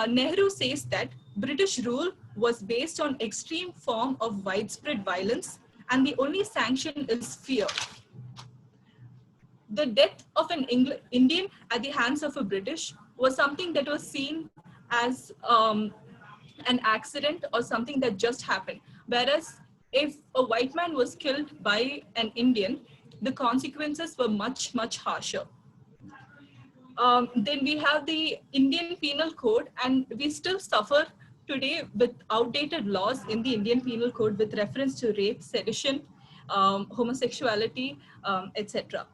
Nehru says that British rule was based on extreme form of widespread violence, and the only sanction is fear. The death of an Indian at the hands of a British was something that was seen as an accident or something that just happened. Whereas if a white man was killed by an Indian, the consequences were much, much harsher. Then we have the Indian Penal Code, and we still suffer today with outdated laws in the Indian Penal Code with reference to rape, sedition, homosexuality, etc.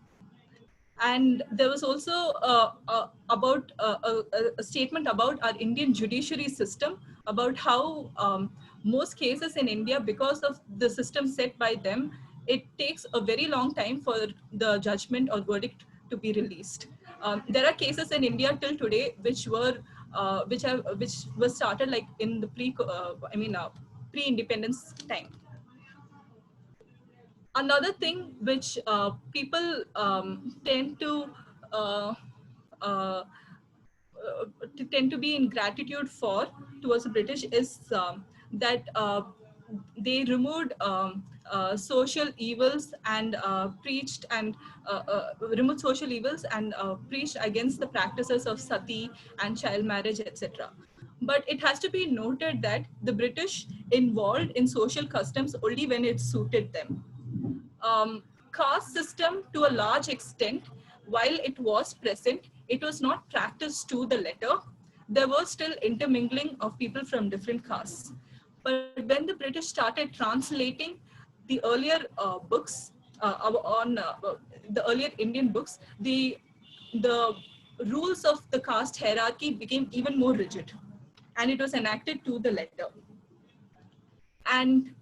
And there was also a statement about our Indian judiciary system, about how most cases in India, because of the system set by them, it takes a very long time for the judgment or verdict to be released. There are cases in India till today which were started like in the pre-independence time. Another thing which people uh, uh, tend to be in gratitude for towards the British is that they removed social evils and removed social evils and preached against the practices of sati and child marriage, etc. But it has to be noted that the British involved in social customs only when it suited them. Caste system, to a large extent, while it was present, it was not practiced to the letter. There was still intermingling of people from different castes. But when the British started translating the earlier books the earlier Indian books, the rules of the caste hierarchy became even more rigid, and it was enacted to the letter. And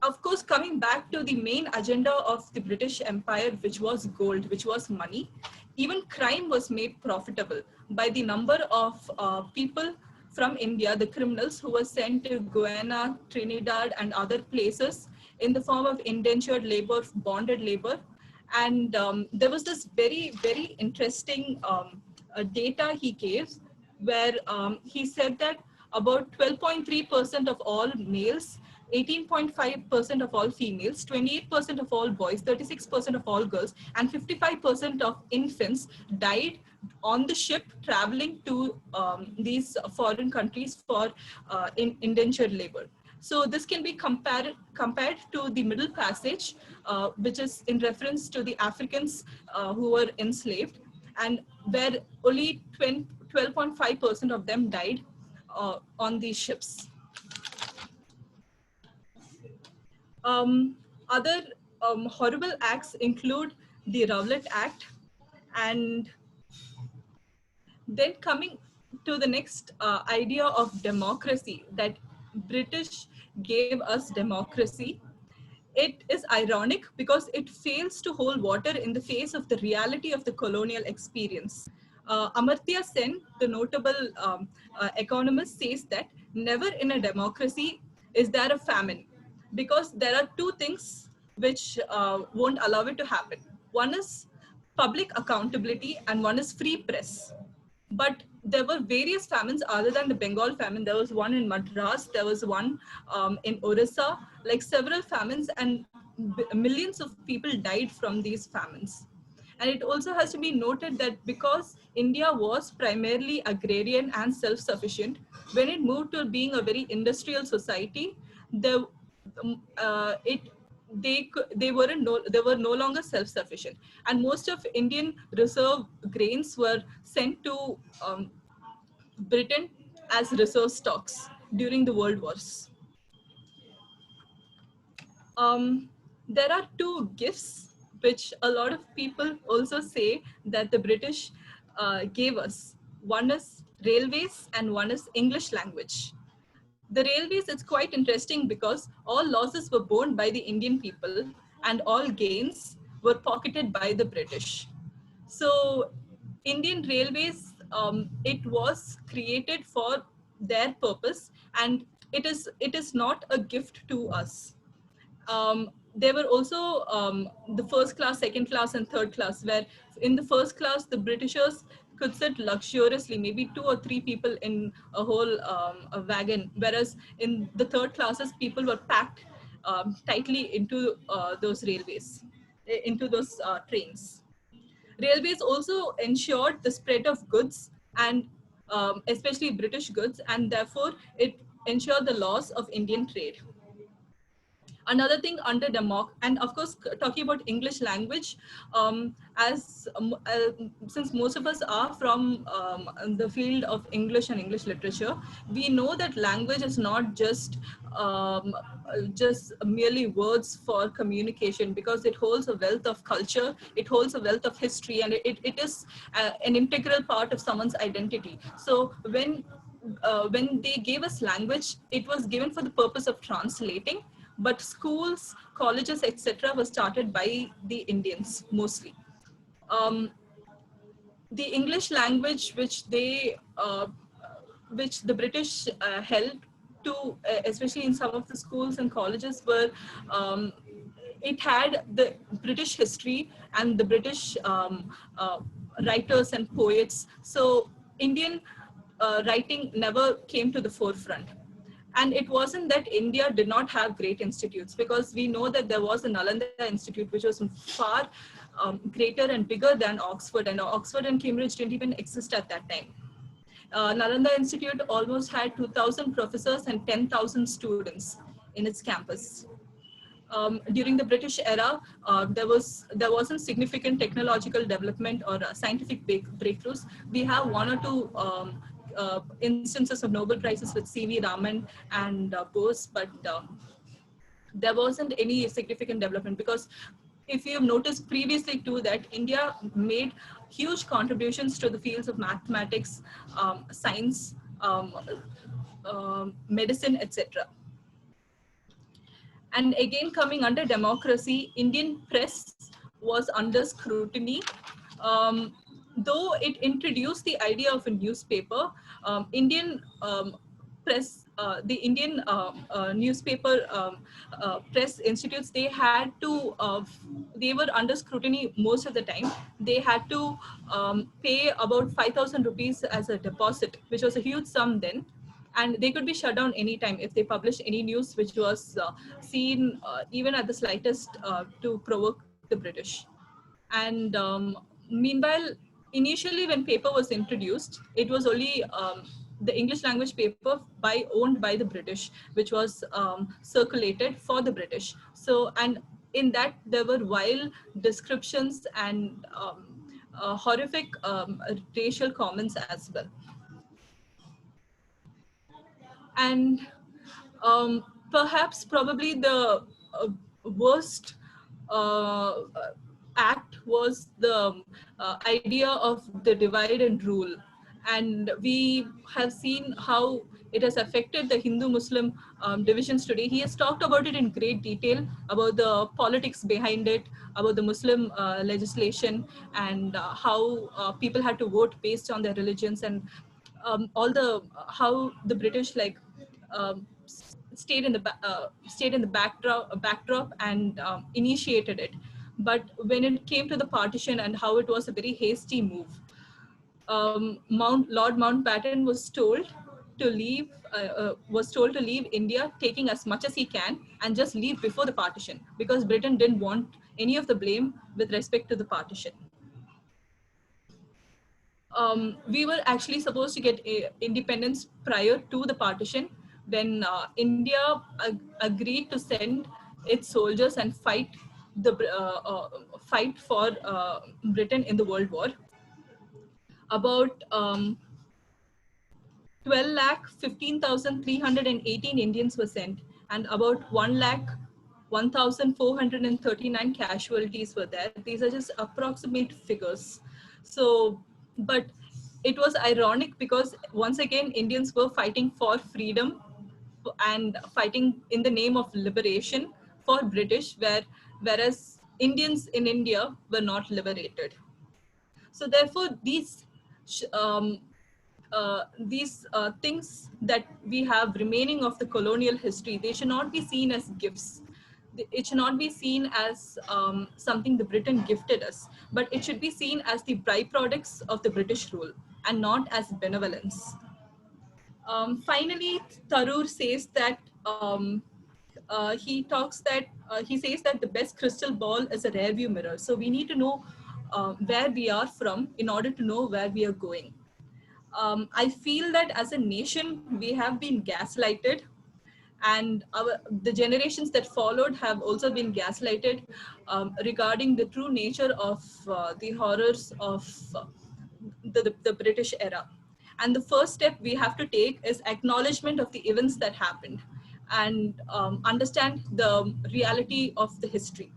of course, coming back to the main agenda of the British Empire, which was gold, which was money, even crime was made profitable by the number of people from India, the criminals who were sent to Guyana, Trinidad, and other places in the form of indentured labor, bonded labor. And there was this very, very interesting data he gave, where he said that about 12.3% of all males, 18.5% of all females, 28% of all boys, 36% of all girls, and 55% of infants died on the ship traveling to these foreign countries for indentured labor. So this can be compared to the Middle Passage, which is in reference to the Africans who were enslaved, and where only 12.5% of them died on these ships. Other horrible acts include the Rowlatt Act, and then coming to the next idea of democracy, that British gave us democracy. It is ironic because it fails to hold water in the face of the reality of the colonial experience. Amartya Sen, the notable economist, says that never in a democracy is there a famine, because there are two things which won't allow it to happen. One is public accountability and one is free press. But there were various famines other than the Bengal famine. There was one in Madras, there was one in Orissa, like several famines, and millions of people died from these famines. And it also has to be noted that because India was primarily agrarian and self-sufficient, when it moved to being a very industrial society, there, they were no longer self-sufficient, and most of Indian reserve grains were sent to Britain as reserve stocks during the World Wars. There are two gifts which a lot of people also say that the British gave us. One is railways and one is English language. The railways, it's quite interesting because all losses were borne by the Indian people and all gains were pocketed by the British. So Indian Railways, it was created for their purpose, and it is not a gift to us. There were also the first class, second class, and third class, where in the first class, the Britishers could sit luxuriously, maybe 2 or 3 people in a whole a wagon, whereas in the third classes, people were packed tightly into those railways, into those trains. Railways also ensured the spread of goods, and especially British goods, and therefore it ensured the loss of Indian trade. Another thing under and of course, talking about English language, since most of us are from the field of English and English literature, we know that language is not just merely words for communication, because it holds a wealth of culture, it holds a wealth of history, and it is an integral part of someone's identity. So when they gave us language, it was given for the purpose of translating, but schools, colleges, etc. were started by the Indians mostly. The English language, which the British held to, especially in some of the schools and colleges, were it had the British history and the British writers and poets. So Indian writing never came to the forefront. And it wasn't that India did not have great institutes, because we know that there was a Nalanda Institute, which was far greater and bigger than Oxford, and Oxford and Cambridge didn't even exist at that time. Nalanda Institute almost had 2,000 professors and 10,000 students in its campus. During the British era, there wasn't significant technological development or scientific breakthroughs. We have 1 or 2 instances of Nobel Prizes with C.V. Raman and Bose, but there wasn't any significant development, because if you have noticed previously too, that India made huge contributions to the fields of mathematics, science, medicine, etc. And again, coming under democracy, Indian press was under scrutiny. though it introduced the idea of a newspaper, Indian press, the Indian newspaper press institutes, they had to, they were under scrutiny most of the time. They had to pay about 5,000 rupees as a deposit, which was a huge sum then. And they could be shut down anytime if they published any news which was seen even at the slightest to provoke the British. And meanwhile, initially when paper was introduced, it was only the English language paper owned by the British, which was circulated for the British. So, and in that there were vile descriptions and horrific racial comments as well. And perhaps probably the worst uh, act was the idea of the divide and rule. And we have seen how it has affected the Hindu-Muslim divisions today. He has talked about it in great detail, about the politics behind it, about the Muslim legislation, and how people had to vote based on their religions, and all the how the British like stayed in the backdrop and initiated it. But when it came to the partition and how it was a very hasty move, Lord Mountbatten was told to leave India, taking as much as he can, and just leave before the partition, because Britain didn't want any of the blame with respect to the partition. We were actually supposed to get independence prior to the partition, when India agreed to send its soldiers and fight for Britain in the World War. About 12,15,318 Indians were sent, and about 1,01,439 casualties were there. These are just approximate figures. So, but it was ironic because once again, Indians were fighting for freedom and fighting in the name of liberation for British, whereas Indians in India were not liberated. So therefore, these things that we have remaining of the colonial history, they should not be seen as gifts. It should not be seen as something the Britain gifted us, but it should be seen as the byproducts of the British rule and not as benevolence. Finally, Tharoor says that he says that the best crystal ball is a rear view mirror. So we need to know where we are from in order to know where we are going. I feel that as a nation, we have been gaslighted, and the generations that followed have also been gaslighted regarding the true nature of the horrors of the British era. And the first step we have to take is acknowledgement of the events that happened, and understand the reality of the history.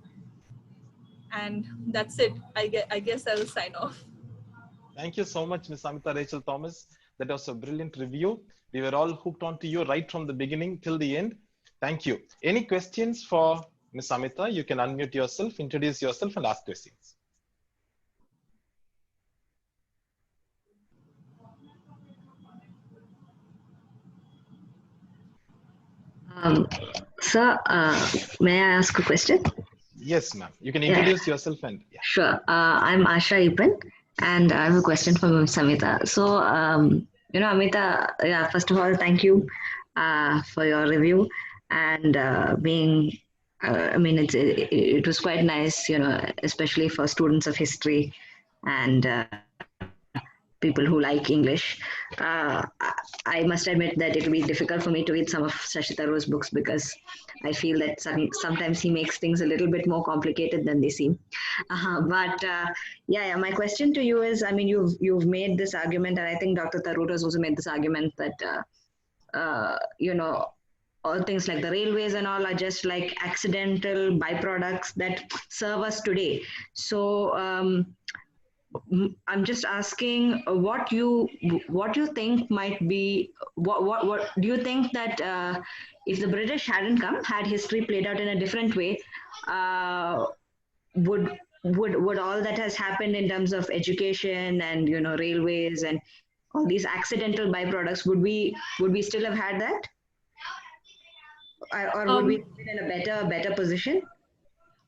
And that's it. I guess I will sign off. Thank you so much, Ms. Amita Rachel Thomas. That was a brilliant review. We were all hooked onto you right from the beginning till the end. Thank you. Any questions for Ms. Amita? You can unmute yourself, introduce yourself, and ask questions. Sir, may I ask a question? Yes, ma'am. You can introduce yourself and yeah. Sure. I'm Asha Ipan, and I have a question for Ms. Amita. So, Amita, first of all, thank you for your review and being. It was quite nice, especially for students of history and people who like English. I must admit that it will be difficult for me to read some of Shashi Tharoor's books because I feel that sometimes he makes things a little bit more complicated than they seem. My question to you is, you've made this argument, and I think Dr. Tharoor has also made this argument that, all things like the railways and all are just like accidental byproducts that serve us today. So, I'm just asking what you think might be what do you think that if the British hadn't come, had history played out in a different way, would would all that has happened in terms of education and railways and all these accidental byproducts, would we still have had that, or would we have been in a better position?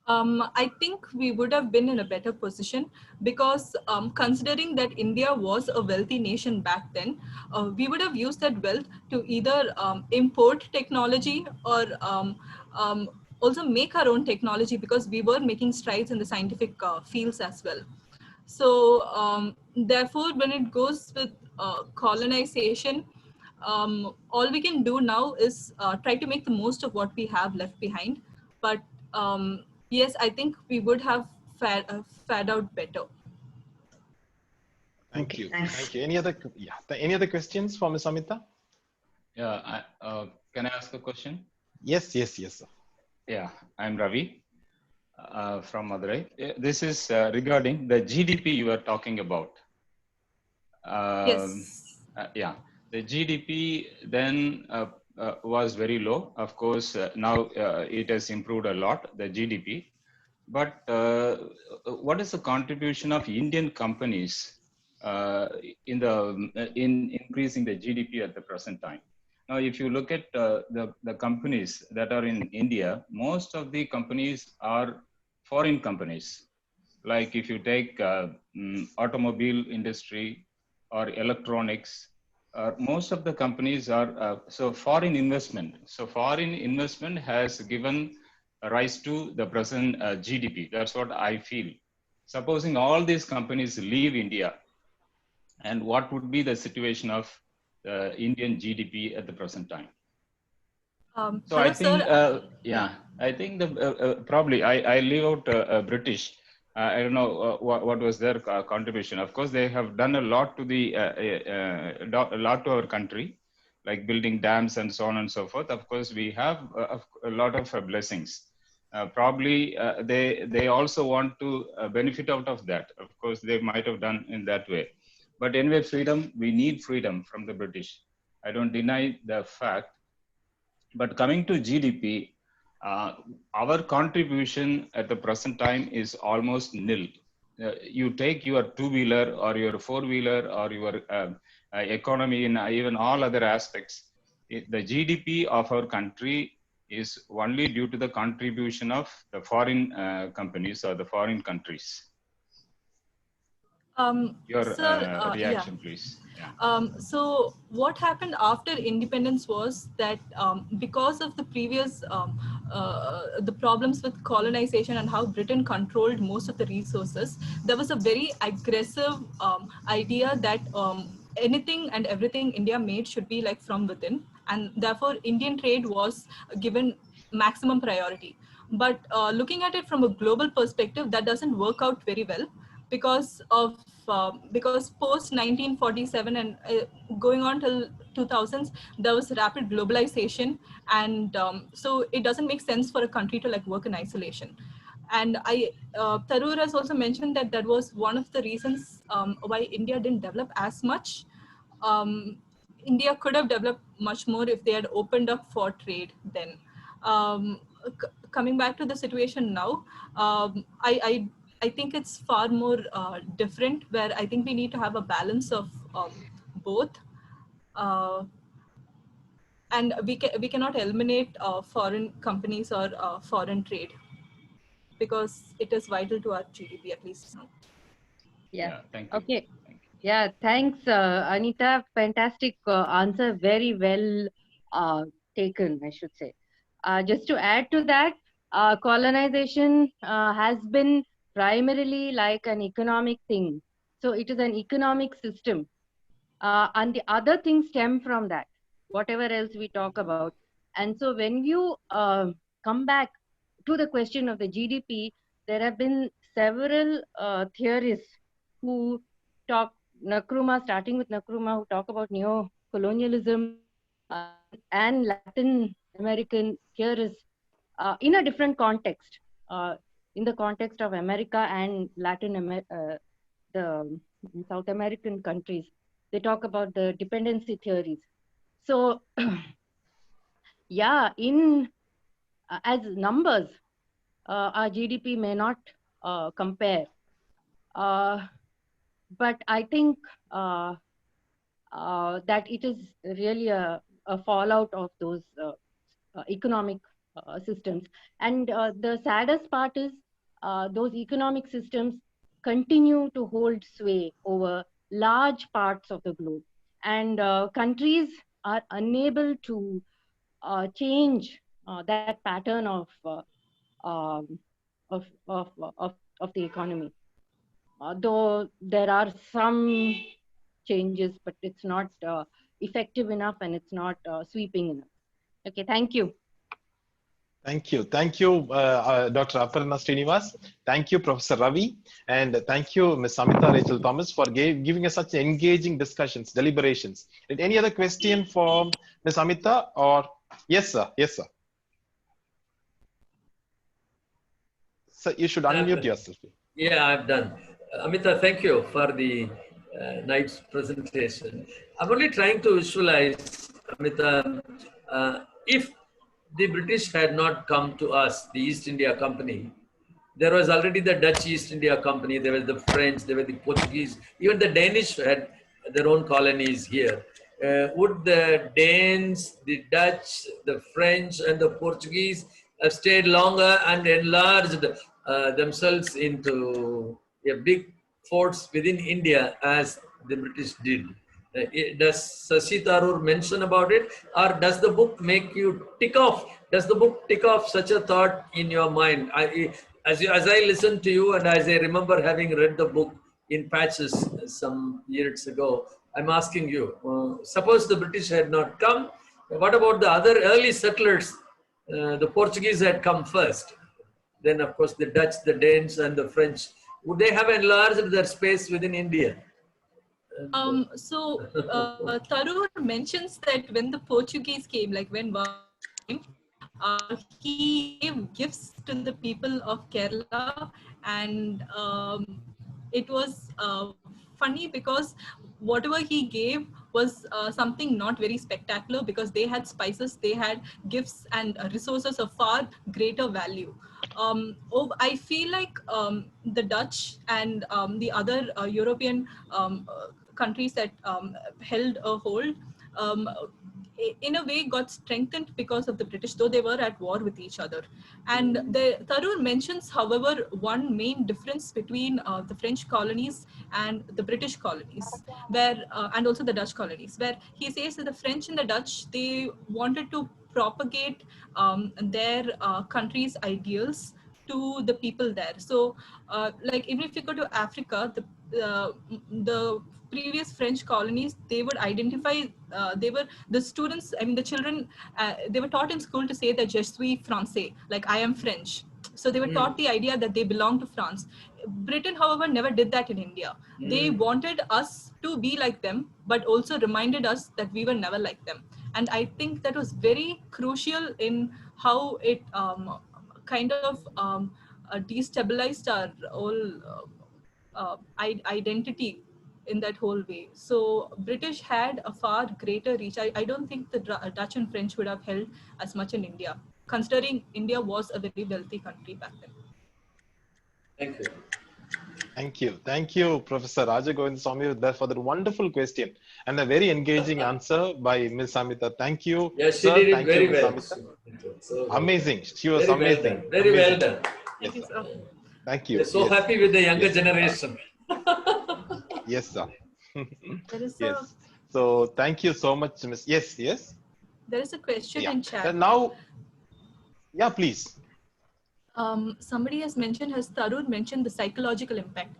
I think we would have been in a better position because considering that India was a wealthy nation back then, we would have used that wealth to either import technology or also make our own technology, because we were making strides in the scientific fields as well. So therefore, when it goes with colonization, all we can do now is try to make the most of what we have left behind. But yes, I think we would have fared out better. Thank you. Thanks. Thank you. Any other questions for Ms. Amita? Yeah, can I ask a question? Yes. Sir. Yeah, I'm Ravi from Madurai. This is regarding the GDP you were talking about. Yes. Yeah, the GDP then was very low. Of course, now it has improved a lot, the GDP. But what is the contribution of Indian companies in increasing the GDP at the present time? Now, if you look at the companies that are in India, most of the companies are foreign companies. Like if you take automobile industry or electronics, most of the companies are so foreign investment. So foreign investment has given rise to the present GDP. That's what I feel. Supposing all these companies leave India, and what would be the situation of the Indian GDP at the present time? So hello, I think, sir. I think probably I leave out British. I don't know what was their contribution. Of course, they have done a lot to a lot to our country, like building dams and so on and so forth. Of course, we have a lot of blessings. Probably they also want to benefit out of that. Of course, they might have done in that way. But anyway, we need freedom from the British. I don't deny the fact. But coming to GDP, our contribution at the present time is almost nil. You take your two-wheeler or your four-wheeler or your economy in even all other aspects, the GDP of our country is only due to the contribution of the foreign companies or the foreign countries. Your Sir, reaction, please. So what happened after independence was that because of the previous the problems with colonization and how Britain controlled most of the resources, there was a very aggressive idea that anything and everything India made should be like from within, and therefore Indian trade was given maximum priority. But looking at it from a global perspective, that doesn't work out very well, because post 1947 and going on till 2000s, there was rapid globalization, and so it doesn't make sense for a country to like work in isolation. And Tharoor has also mentioned that that was one of the reasons why India didn't develop as much. India could have developed much more if they had opened up for trade then. Coming back to the situation now, I think it's far more different, where I think we need to have a balance of both. And we cannot eliminate foreign companies or foreign trade, because it is vital to our GDP, at least now. Yeah, thank you. Okay. Yeah, thanks, Anita. Fantastic answer. Very well taken, I should say. Just to add to that, colonization has been primarily like an economic thing. So it is an economic system. And the other things stem from that, whatever else we talk about. And so when you come back to the question of the GDP, there have been several theorists who talk, starting with Nkrumah, who talk about neo-colonialism and Latin American theorists in a different context, in the context of America and the South American countries. They talk about the dependency theories. So, yeah, in as numbers, our GDP may not compare. But I think that it is really a fallout of those economic systems. And the saddest part is those economic systems continue to hold sway over large parts of the globe. And countries are unable to change that pattern um, of the economy. Though there are some changes, but it's not effective enough and it's not sweeping enough. Okay, thank you. Thank you. Thank you, Dr. Aparna Srinivas. Thank you, Professor Ravi. And thank you, Ms. Amita Rachel Thomas, for giving us such engaging discussions, deliberations. Any other question for Ms. Amita? Or yes, sir. Yes, sir. So you should unmute yourself. Yeah, I've done. Amita, thank you for the nice presentation. I'm only trying to visualize, Amita, if the British had not come to us, the East India Company, there was already the Dutch East India Company, there was the French, there were the Portuguese, even the Danish had their own colonies here. Would the Danes, the Dutch, the French, and the Portuguese have stayed longer and enlarged themselves into a big forts within India as the British did? Does Shashi Tharoor mention about it, or does the book make you tick off? Does the book tick off such a thought in your mind? As I listen to you, and as I remember having read the book in patches some years ago, I'm asking you, suppose the British had not come, what about the other early settlers? The Portuguese had come first. Then, of course, the Dutch, the Danes, and the French. Would they have enlarged their space within India? Tharoor mentions that when the Portuguese came, like when came, he gave gifts to the people of Kerala, and it was funny because whatever he gave was something not very spectacular, because they had spices, they had gifts and resources of far greater value. I feel like the Dutch and the other European countries that held a hold in a way got strengthened because of the British, though they were at war with each other. And Tharoor mentions, however, one main difference between the French colonies and the British colonies, where and also the Dutch colonies, where he says that the French and the Dutch, they wanted to propagate their country's ideals to the people there. So like even if you go to Africa, the previous French colonies, they would identify, they were the students, I mean the children, they were taught in school to say that je suis français, like I am French. So they were taught the idea that they belong to France. Britain, however, never did that in India. They wanted us to be like them, but also reminded us that we were never like them. And I think that was very crucial in how it kind of destabilized our whole identity in that whole way. So British had a far greater reach. I don't think the Dutch and French would have held as much in India, considering India was a very wealthy country back then. Thank you. Thank you. Thank you, Professor Raja Govindasamy, for that wonderful question and a very engaging answer by Ms. Amita. Thank you. Yeah, she sir. did it Thank very you, Ms. well. Amita. So amazing. She was very amazing. Well done. Very amazing. well done. Yes, Thank sir. you, sir. Thank you. We're so happy with the younger generation. Yes, sir. There is Yes. So thank you so much, Ms. Yes, yes. There is a question in chat. And now, yeah, please. Somebody has Tharoor mentioned the psychological impact.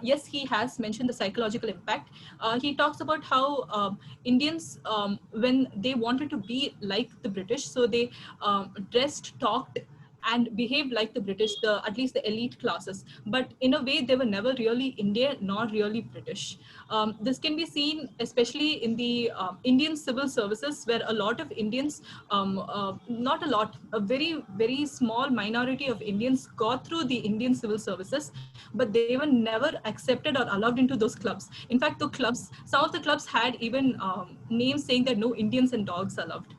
Yes, he has mentioned the psychological impact. He talks about how Indians, when they wanted to be like the British, so they dressed, talked, and behaved like the British, at least the elite classes. But in a way, they were never really Indian nor really British. This can be seen especially in the Indian civil services, where a lot of Indians, not a lot, a very, very small minority of Indians got through the Indian civil services, but they were never accepted or allowed into those clubs. In fact, the clubs, some of the clubs had even names saying that no Indians and dogs allowed.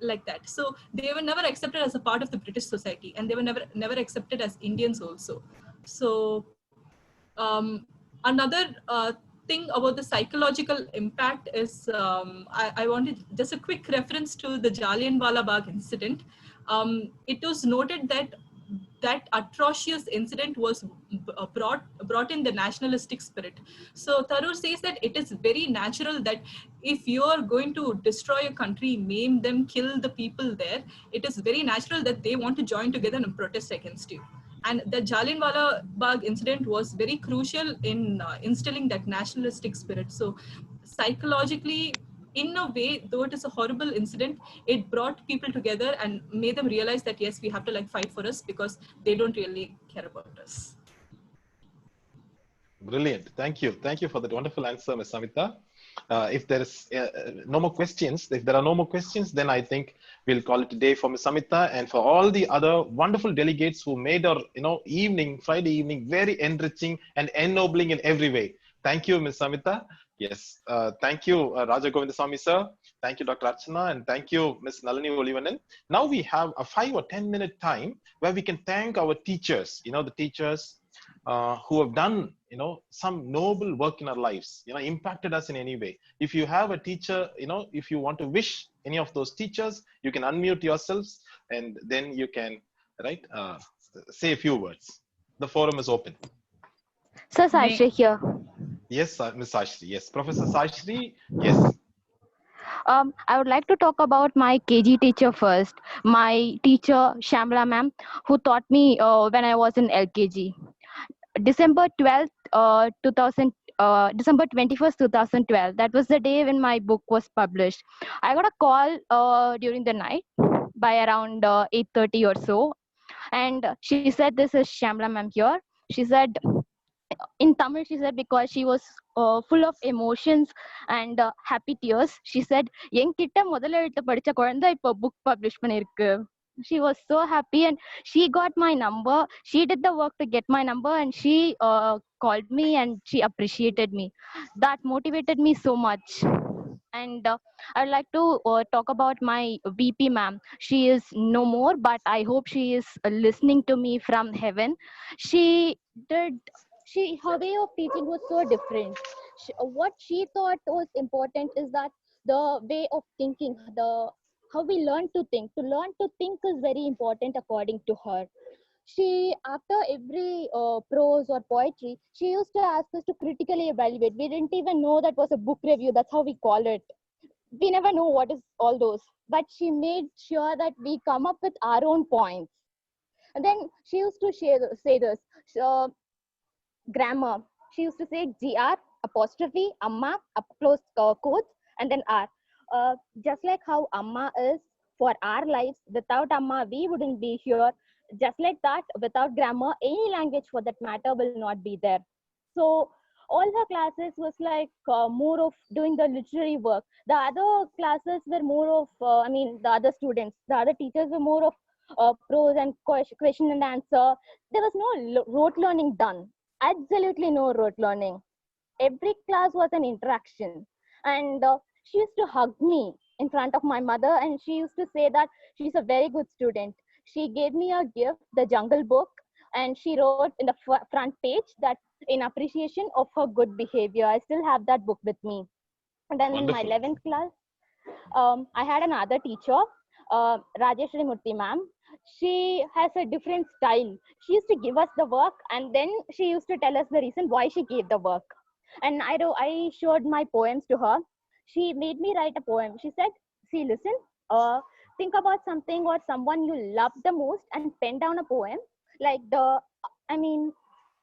like that. So they were never accepted as a part of the British society, and they were never accepted as Indians also. So another thing about the psychological impact is I wanted just a quick reference to the Jallianwala Bagh incident. It was noted that that atrocious incident was brought in the nationalistic spirit. So Tharoor says that it is very natural that if you are going to destroy a country, maim them, kill the people there, it is very natural that they want to join together and protest against you. And the Jallianwala Bagh incident was very crucial in instilling that nationalistic spirit. So psychologically, in a way, though it is a horrible incident, it brought people together and made them realize that yes, we have to like fight for us because they don't really care about us. Brilliant. Thank you. Thank you for that wonderful answer, Ms. Amita. If there is no more questions, if there are no more questions, then I think we'll call it a day for Ms. Amita and for all the other wonderful delegates who made our evening, Friday evening, very enriching and ennobling in every way. Thank you, Ms. Amita. Yes. Thank you, Raja Govindasamy sir. Thank you, Dr. Archana, and thank you, Ms. Nalini Olivannan. Now we have a 5 or 10 minute time where we can thank our teachers, the teachers who have done some noble work in our lives, impacted us in any way. If you have a teacher, if you want to wish any of those teachers, you can unmute yourselves and then you can say a few words. The forum is open. Sir, Sashri here. Yes, Ms. Sashri. Yes, Professor Sashri. Yes. I would like to talk about my KG teacher first. My teacher, Shamla ma'am, who taught me when I was in LKG. December 12th, 2000, December 21st, 2012. That was the day when my book was published. I got a call during the night by around 8:30 or so. And she said, "This is Shamla ma'am here." She said, in Tamil, she said, because she was full of emotions and happy tears. She said, "Enkitta முதல்ல எழுத்து படிச்ச குழந்தை இப்போ book publish பண்ணிருக்கு." She was so happy and she got my number. She did the work to get my number and she called me and she appreciated me. That motivated me so much. And I'd like to talk about my VP ma'am. She is no more, but I hope she is listening to me from heaven. Her way of teaching was so different. What she thought was important is that the way of thinking, how we learn to think. To learn to think is very important according to her. She, after every prose or poetry, she used to ask us to critically evaluate. We didn't even know that was a book review. That's how we call it. We never know what is all those. But she made sure that we come up with our own points. And then she used to say this. Grammar. She used to say GR, apostrophe, Amma, up close quotes, and then R. Just like how Amma is for our lives, without Amma, we wouldn't be here. Just like that, without grammar, any language for that matter will not be there. So all her classes was like more of doing the literary work. The other classes were more of, the other students, the other teachers were more of prose and question and answer. There was no rote learning done. Absolutely no rote learning. Every class was an interaction. And she used to hug me in front of my mother and she used to say that she's a very good student. She gave me a gift, the Jungle Book, and she wrote in the front page that in appreciation of her good behavior. I still have that book with me. And then wonderful. In my 11th class, I had another teacher, Rajeshwari Murthy ma'am. She has a different style. She used to give us the work and then she used to tell us the reason why she gave the work. And I showed my poems to her. She made me write a poem. She said, "See, listen, think about something or someone you love the most and pen down a poem, like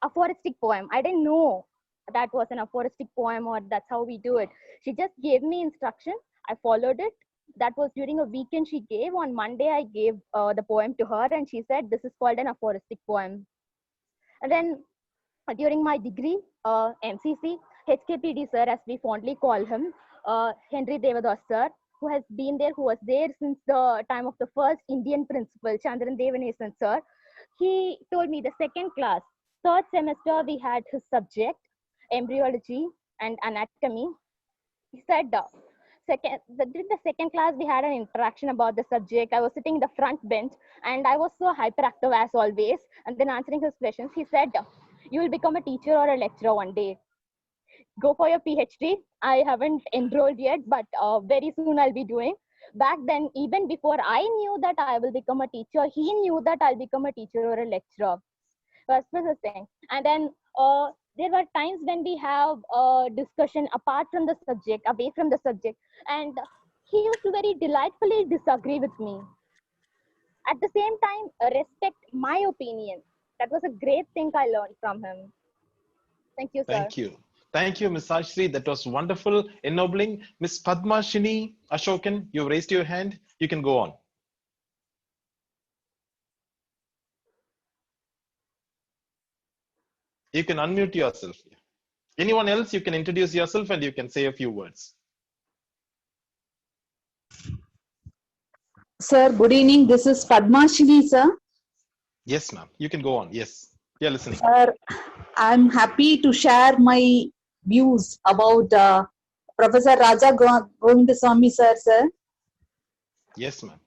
aphoristic poem." I didn't know that was an aphoristic poem or that's how we do it. She just gave me instruction. I followed it. That was during a weekend she gave. On Monday, I gave the poem to her and she said, "This is called an aphoristic poem." And then during my degree, MCC, HKPD sir, as we fondly call him, Henry Devadas sir, who was there since the time of the first Indian principal, Chandran Devanesan sir. He told me the second class, third semester, we had his subject, embryology and anatomy. He said, during the second class, we had an interaction about the subject. I was sitting in the front bench and I was so hyperactive as always. And then answering his questions, he said, "You will become a teacher or a lecturer one day. Go for your PhD." I haven't enrolled yet, but very soon I'll be doing. Back then, even before I knew that I will become a teacher, he knew that I'll become a teacher or a lecturer. That's the thing. And then there were times when we have a discussion apart from the subject, away from the subject, and he used to very delightfully disagree with me. At the same time, respect my opinion. That was a great thing I learned from him. Thank you, sir. Thank you. Thank you, Ms. Ashri. That was wonderful, ennobling. Ms. Padmashini Ashokan, you raised your hand. You can go on. You can unmute yourself. Anyone else, you can introduce yourself and you can say a few words. Sir, good evening. This is Padmashini, sir. Yes, ma'am. You can go on. Yes. You're listening. Sir, I'm happy to share my views about Professor Raja Govindasamy, sir. Yes, ma'am.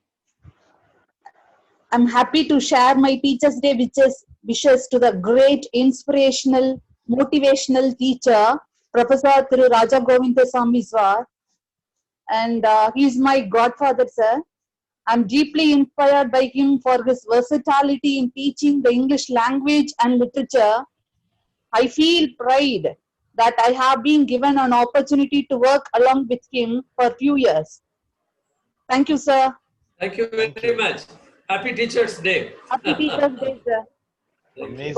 I'm happy to share my Teachers' Day wishes to the great, inspirational, motivational teacher, Professor Thiru Raja Govindasamy, sir. And he's my godfather, sir. I'm deeply inspired by him for his versatility in teaching the English language and literature. I feel pride that I have been given an opportunity to work along with him for a few years. Thank you, sir. Thank you very much. Happy Teachers' Day. Happy Teachers' Day, sir. Amazing.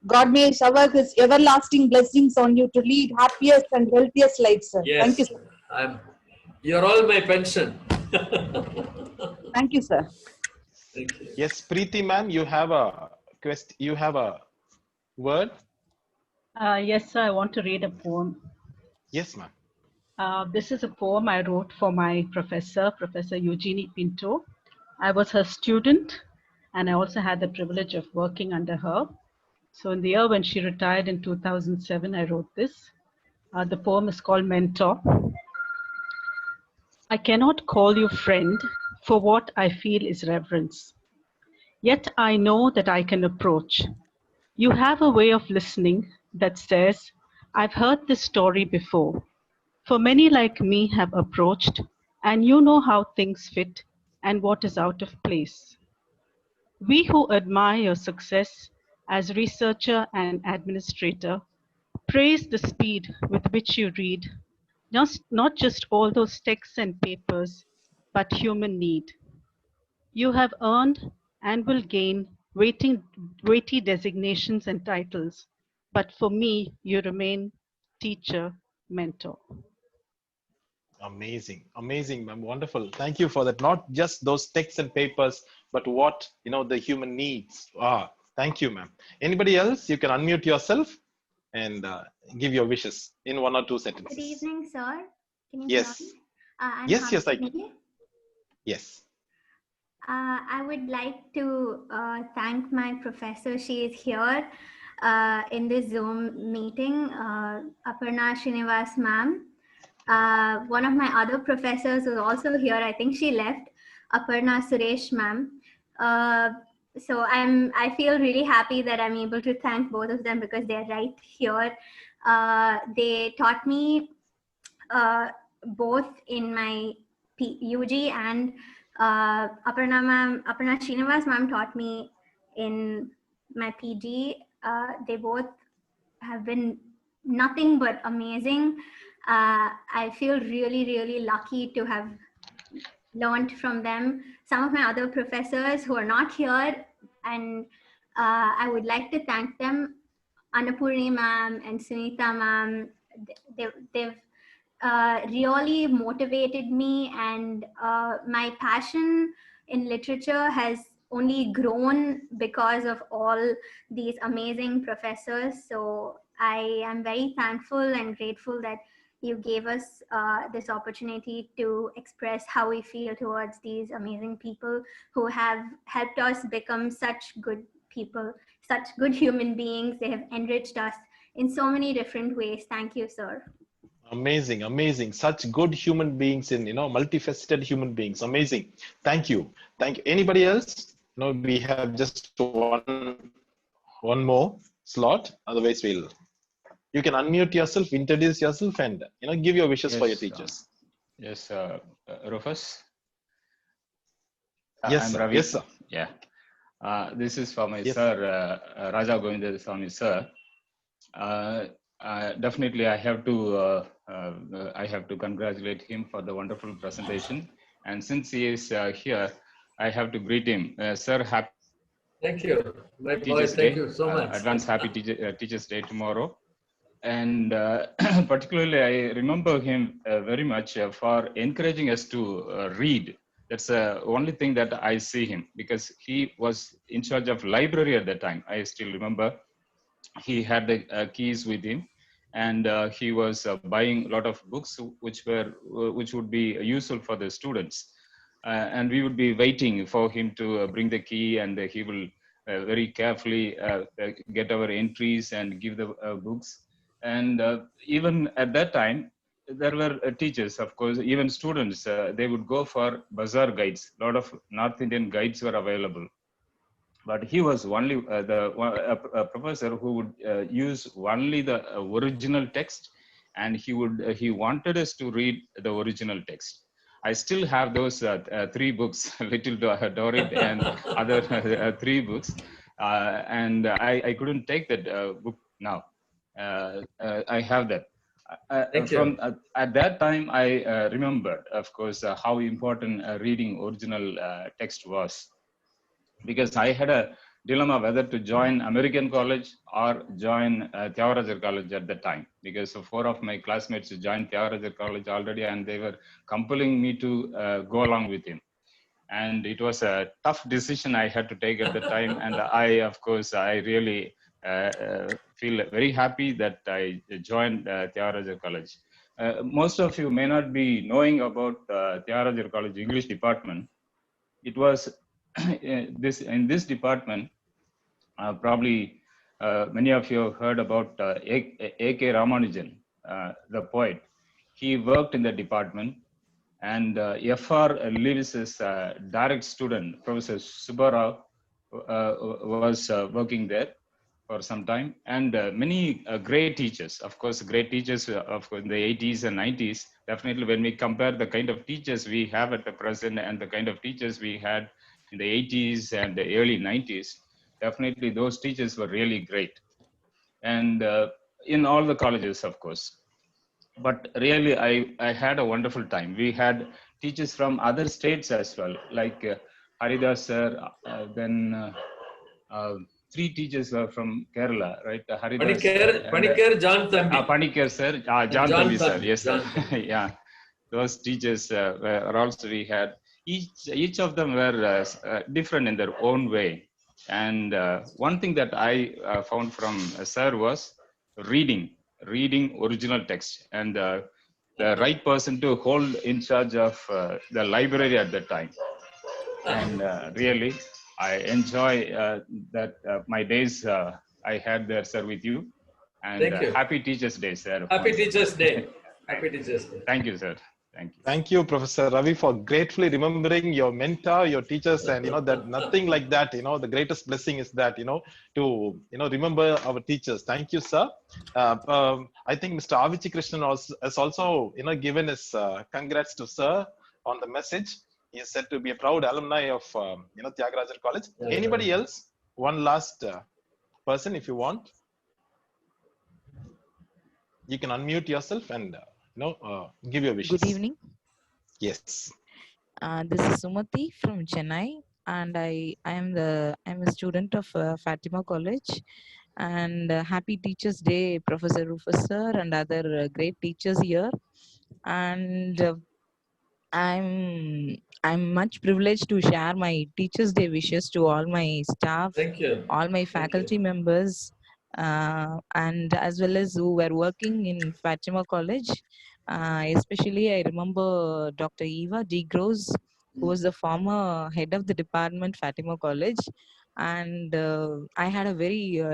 God may shower his everlasting blessings on you to lead happiest and healthiest lives, sir. Yes. Thank you, sir. You're all my pension. Thank you, sir. Thank you. Yes, Preeti ma'am, you have a you have a word? Yes, sir. I want to read a poem. Yes, ma'am. This is a poem I wrote for my professor, Professor Eugenie Pinto. I was her student, and I also had the privilege of working under her. So in the year when she retired in 2007, I wrote this. The poem is called Mentor. I cannot call you friend, for what I feel is reverence. Yet I know that I can approach. You have a way of listening that says, I've heard this story before. For many like me have approached, and you know how things fit and what is out of place. We who admire your success as researcher and administrator praise the speed with which you read, not just all those texts and papers, but human need. You have earned and will gain weighty designations and titles, but for me, you remain teacher, mentor. Amazing, amazing, ma'am. Wonderful. Thank you for that. Not just those texts and papers, but what the human needs are. Thank you, ma'am. Anybody else? You can unmute yourself and give your wishes in 1 or 2 sentences. Good evening, sir. Can you Yes. hear me? I'm Yes, I can. Hamini. Yes. I would like to thank my professor. She is here in this Zoom meeting, Aparna Srinivas ma'am. One of my other professors was also here. I think she left, Aparna Suresh ma'am. So I feel really happy that I'm able to thank both of them because they're right here. They taught me both in my UG and Aparna Srinivas ma'am taught me in my PG. They both have been nothing but amazing. I feel really, really lucky to have learned from them. Some of my other professors who are not here, and I would like to thank them, Annapurni ma'am and Sunita ma'am. They've really motivated me, and my passion in literature has only grown because of all these amazing professors. So I am very thankful and grateful that you gave us this opportunity to express how we feel towards these amazing people who have helped us become such good people, such good human beings. They have enriched us in so many different ways. Thank you, sir. Amazing, amazing. Such good human beings in, multifaceted human beings. Amazing. Thank you. Thank you. Anybody else? No, we have just one more slot. Otherwise, you can unmute yourself, introduce yourself, and give your wishes for your Yes, teachers. yes, Rufus. Yes, I'm sir. Ravi. Yes, sir. Yeah. This is for my Yes. sir, Raja Govindasamy sir. Definitely, I have to congratulate him for the wonderful presentation. And since he is here, I have to greet him, sir. Happy Thank you, my boy. Teachers Thank Day. you so much. Advance Happy Teachers Day tomorrow. And particularly, I remember him very much for encouraging us to read. That's the only thing that I see him, because he was in charge of library at that time. I still remember he had the keys with him, and he was buying a lot of books which would be useful for the students. And we would be waiting for him to bring the key, and he will very carefully get our entries and give the books. And even at that time, there were teachers, of course, even students, they would go for bazaar guides. A lot of North Indian guides were available. But he was only a professor who would use only the original text, and he wanted us to read the original text. I still have those three books, Little Dorrit and other three books, and I couldn't take that book now. I have that. Thank you. At that time, I remembered, of course, how important reading original text was, because I had a dilemma whether to join American college or join Thiagarajar college at that time, because four of my classmates joined Thiagarajar college already, and they were compelling me to go along with him. And it was a tough decision I had to take at the time. And of course, I really feel very happy that I joined Thiagarajar college. Most of you may not be knowing about Thiagarajar college English department. It was in this department, probably many of you have heard about A.K. Ramanujan, the poet. He worked in the department, and F.R. Lewis's direct student, Professor Subbarao, was working there for some time, and many great teachers, of course, great teachers in the 80s and 90s. Definitely, when we compare the kind of teachers we have at the present and the kind of teachers we had in the 80s and the early 90s, definitely those teachers were really great. And in all the colleges, of course. But really, I had a wonderful time. We had teachers from other states as well, like Haridas sir, then three teachers were from Kerala, right? Haridas sir, Panikar John Thambi. Panikar sir, John Thambi sir, yes sir. Yeah, those teachers were also, we had, each of them were different in their own way. And one thing that I found from sir was reading original text, and the right person to hold in charge of the library at that time. And really, I enjoy that my days I had there, sir, with you. And Thank you. Happy Teachers Day, sir. Happy Teachers Day. Happy Teachers Day. Thank you, sir. Thank you. Thank you, Professor Ravi, for gratefully remembering your mentor, your teachers, and that nothing like that. The greatest blessing is that to remember our teachers. Thank you, sir. I think Mr. Avichi Krishnan has also given his congrats to sir on the message. He is said to be a proud alumni of Thiagarajar College. Anybody else? One last person, if you want. You can unmute yourself and give your wishes. Good evening. Yes. This is Sumati from Chennai, and I'm a student of Fatima College. And happy Teachers Day, Professor Rufus sir, and other great teachers here. And I'm much privileged to share my Teachers Day wishes to all my staff, Thank you. all my faculty members, and as well as who were working in Fatima College. Especially, I remember Dr. Eva D. Gross, who was the former head of the department, Fatima College. And I had a very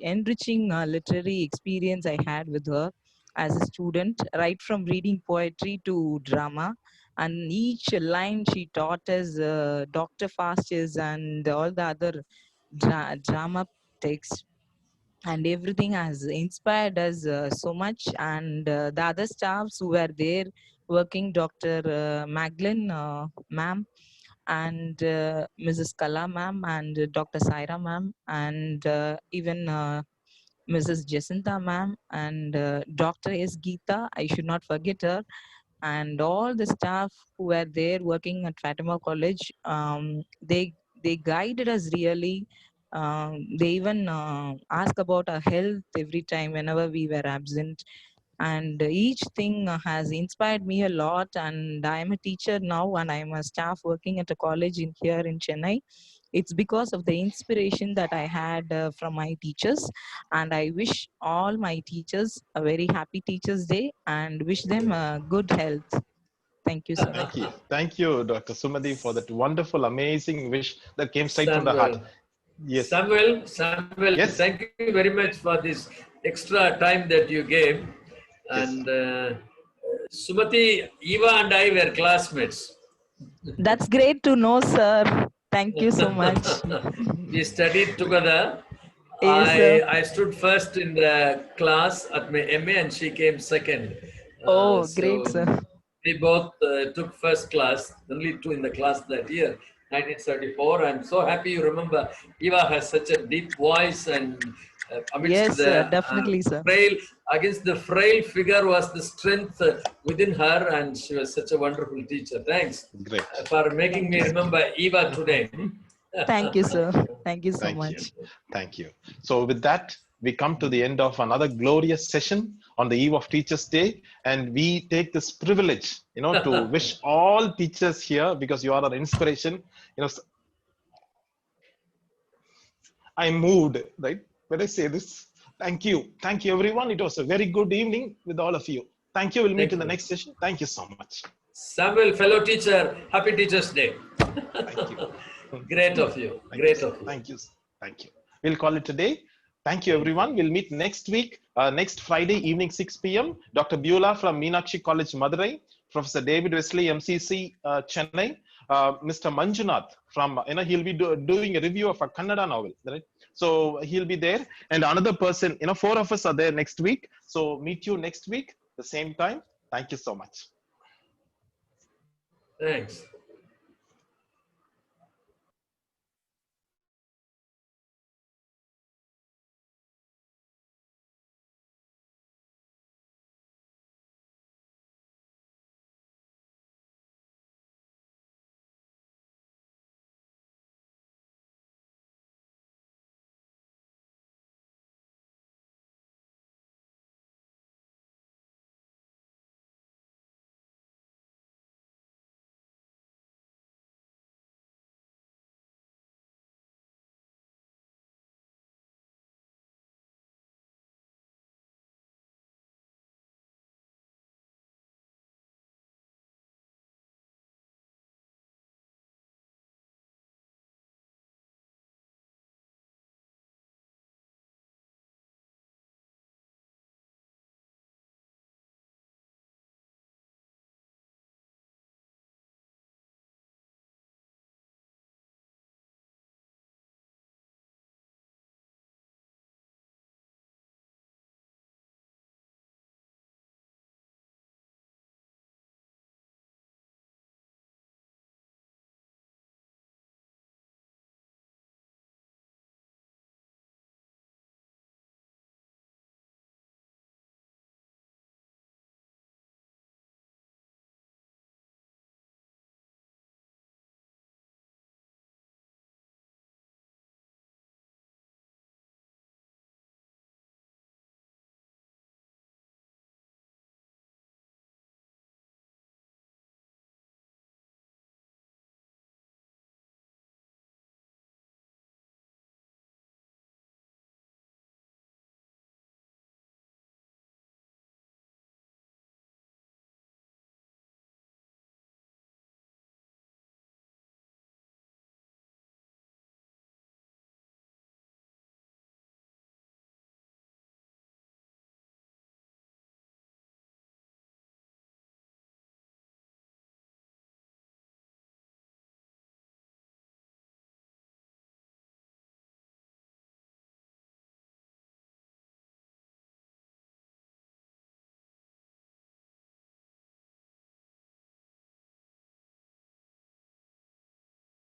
enriching literary experience I had with her. as a student, right from reading poetry to drama. And each line she taught us, Dr. Fasters and all the other drama texts, and everything has inspired us so much. And the other staffs who were there working, Dr. Magdalene ma'am, and Mrs. Kala ma'am, and Dr. Saira ma'am, and even Mrs. Jacinta ma'am, and Dr. S. Geeta, I should not forget her, and all the staff who were there working at Fatima College. They guided us really. They even ask about our health every time whenever we were absent, and each thing has inspired me a lot. And I am a teacher now, and I am a staff working at a college in here in Chennai. It's because of the inspiration that I had from my teachers, and I wish all my teachers a very happy Teachers Day and wish them good health. Thank you so much. Thank you, Dr. Sumati, for that wonderful, amazing wish that came straight from the heart. Samuel. Yes. Samuel, Yes. thank you very much for this extra time that you gave. Yes. And Sumati, Eva and I were classmates. That's great to know, sir. Thank you so much. We studied together. Yes, sir. I stood first in the class at my MA and she came second. Oh, great, sir. We both took first class, only two in the class that year, 1974. I'm so happy you remember. Eva has such a deep voice, and amidst Yes, the sir, definitely, sir. against the frail figure was the strength within her, and she was such a wonderful teacher. Thanks for making me remember Eva today. Thank you, sir. Thank you so Thank much. you. Thank you. So with that, we come to the end of another glorious session on the eve of Teachers Day, and we take this privilege, to wish all teachers here, because you are an inspiration. I'm moved, right, when I say this. Thank you everyone. It was a very good evening with all of you. Thank you. We'll meet in the next session. Thank you so much. Samuel, fellow teacher, happy Teachers Day. Thank you. Great of you. Great of you. Thank you. Thank you. We'll call it a day. Thank you, everyone. We'll meet next week, next Friday evening, 6 p.m. Dr. Beulah from Meenakshi College, Madurai. Professor David Wesley, MCC, Chennai. Mr. Manjunath from, he'll be doing a review of a Kannada novel, right? So he'll be there. And another person, 4 of us are there next week. So meet you next week, the same time. Thank you so much. Thanks.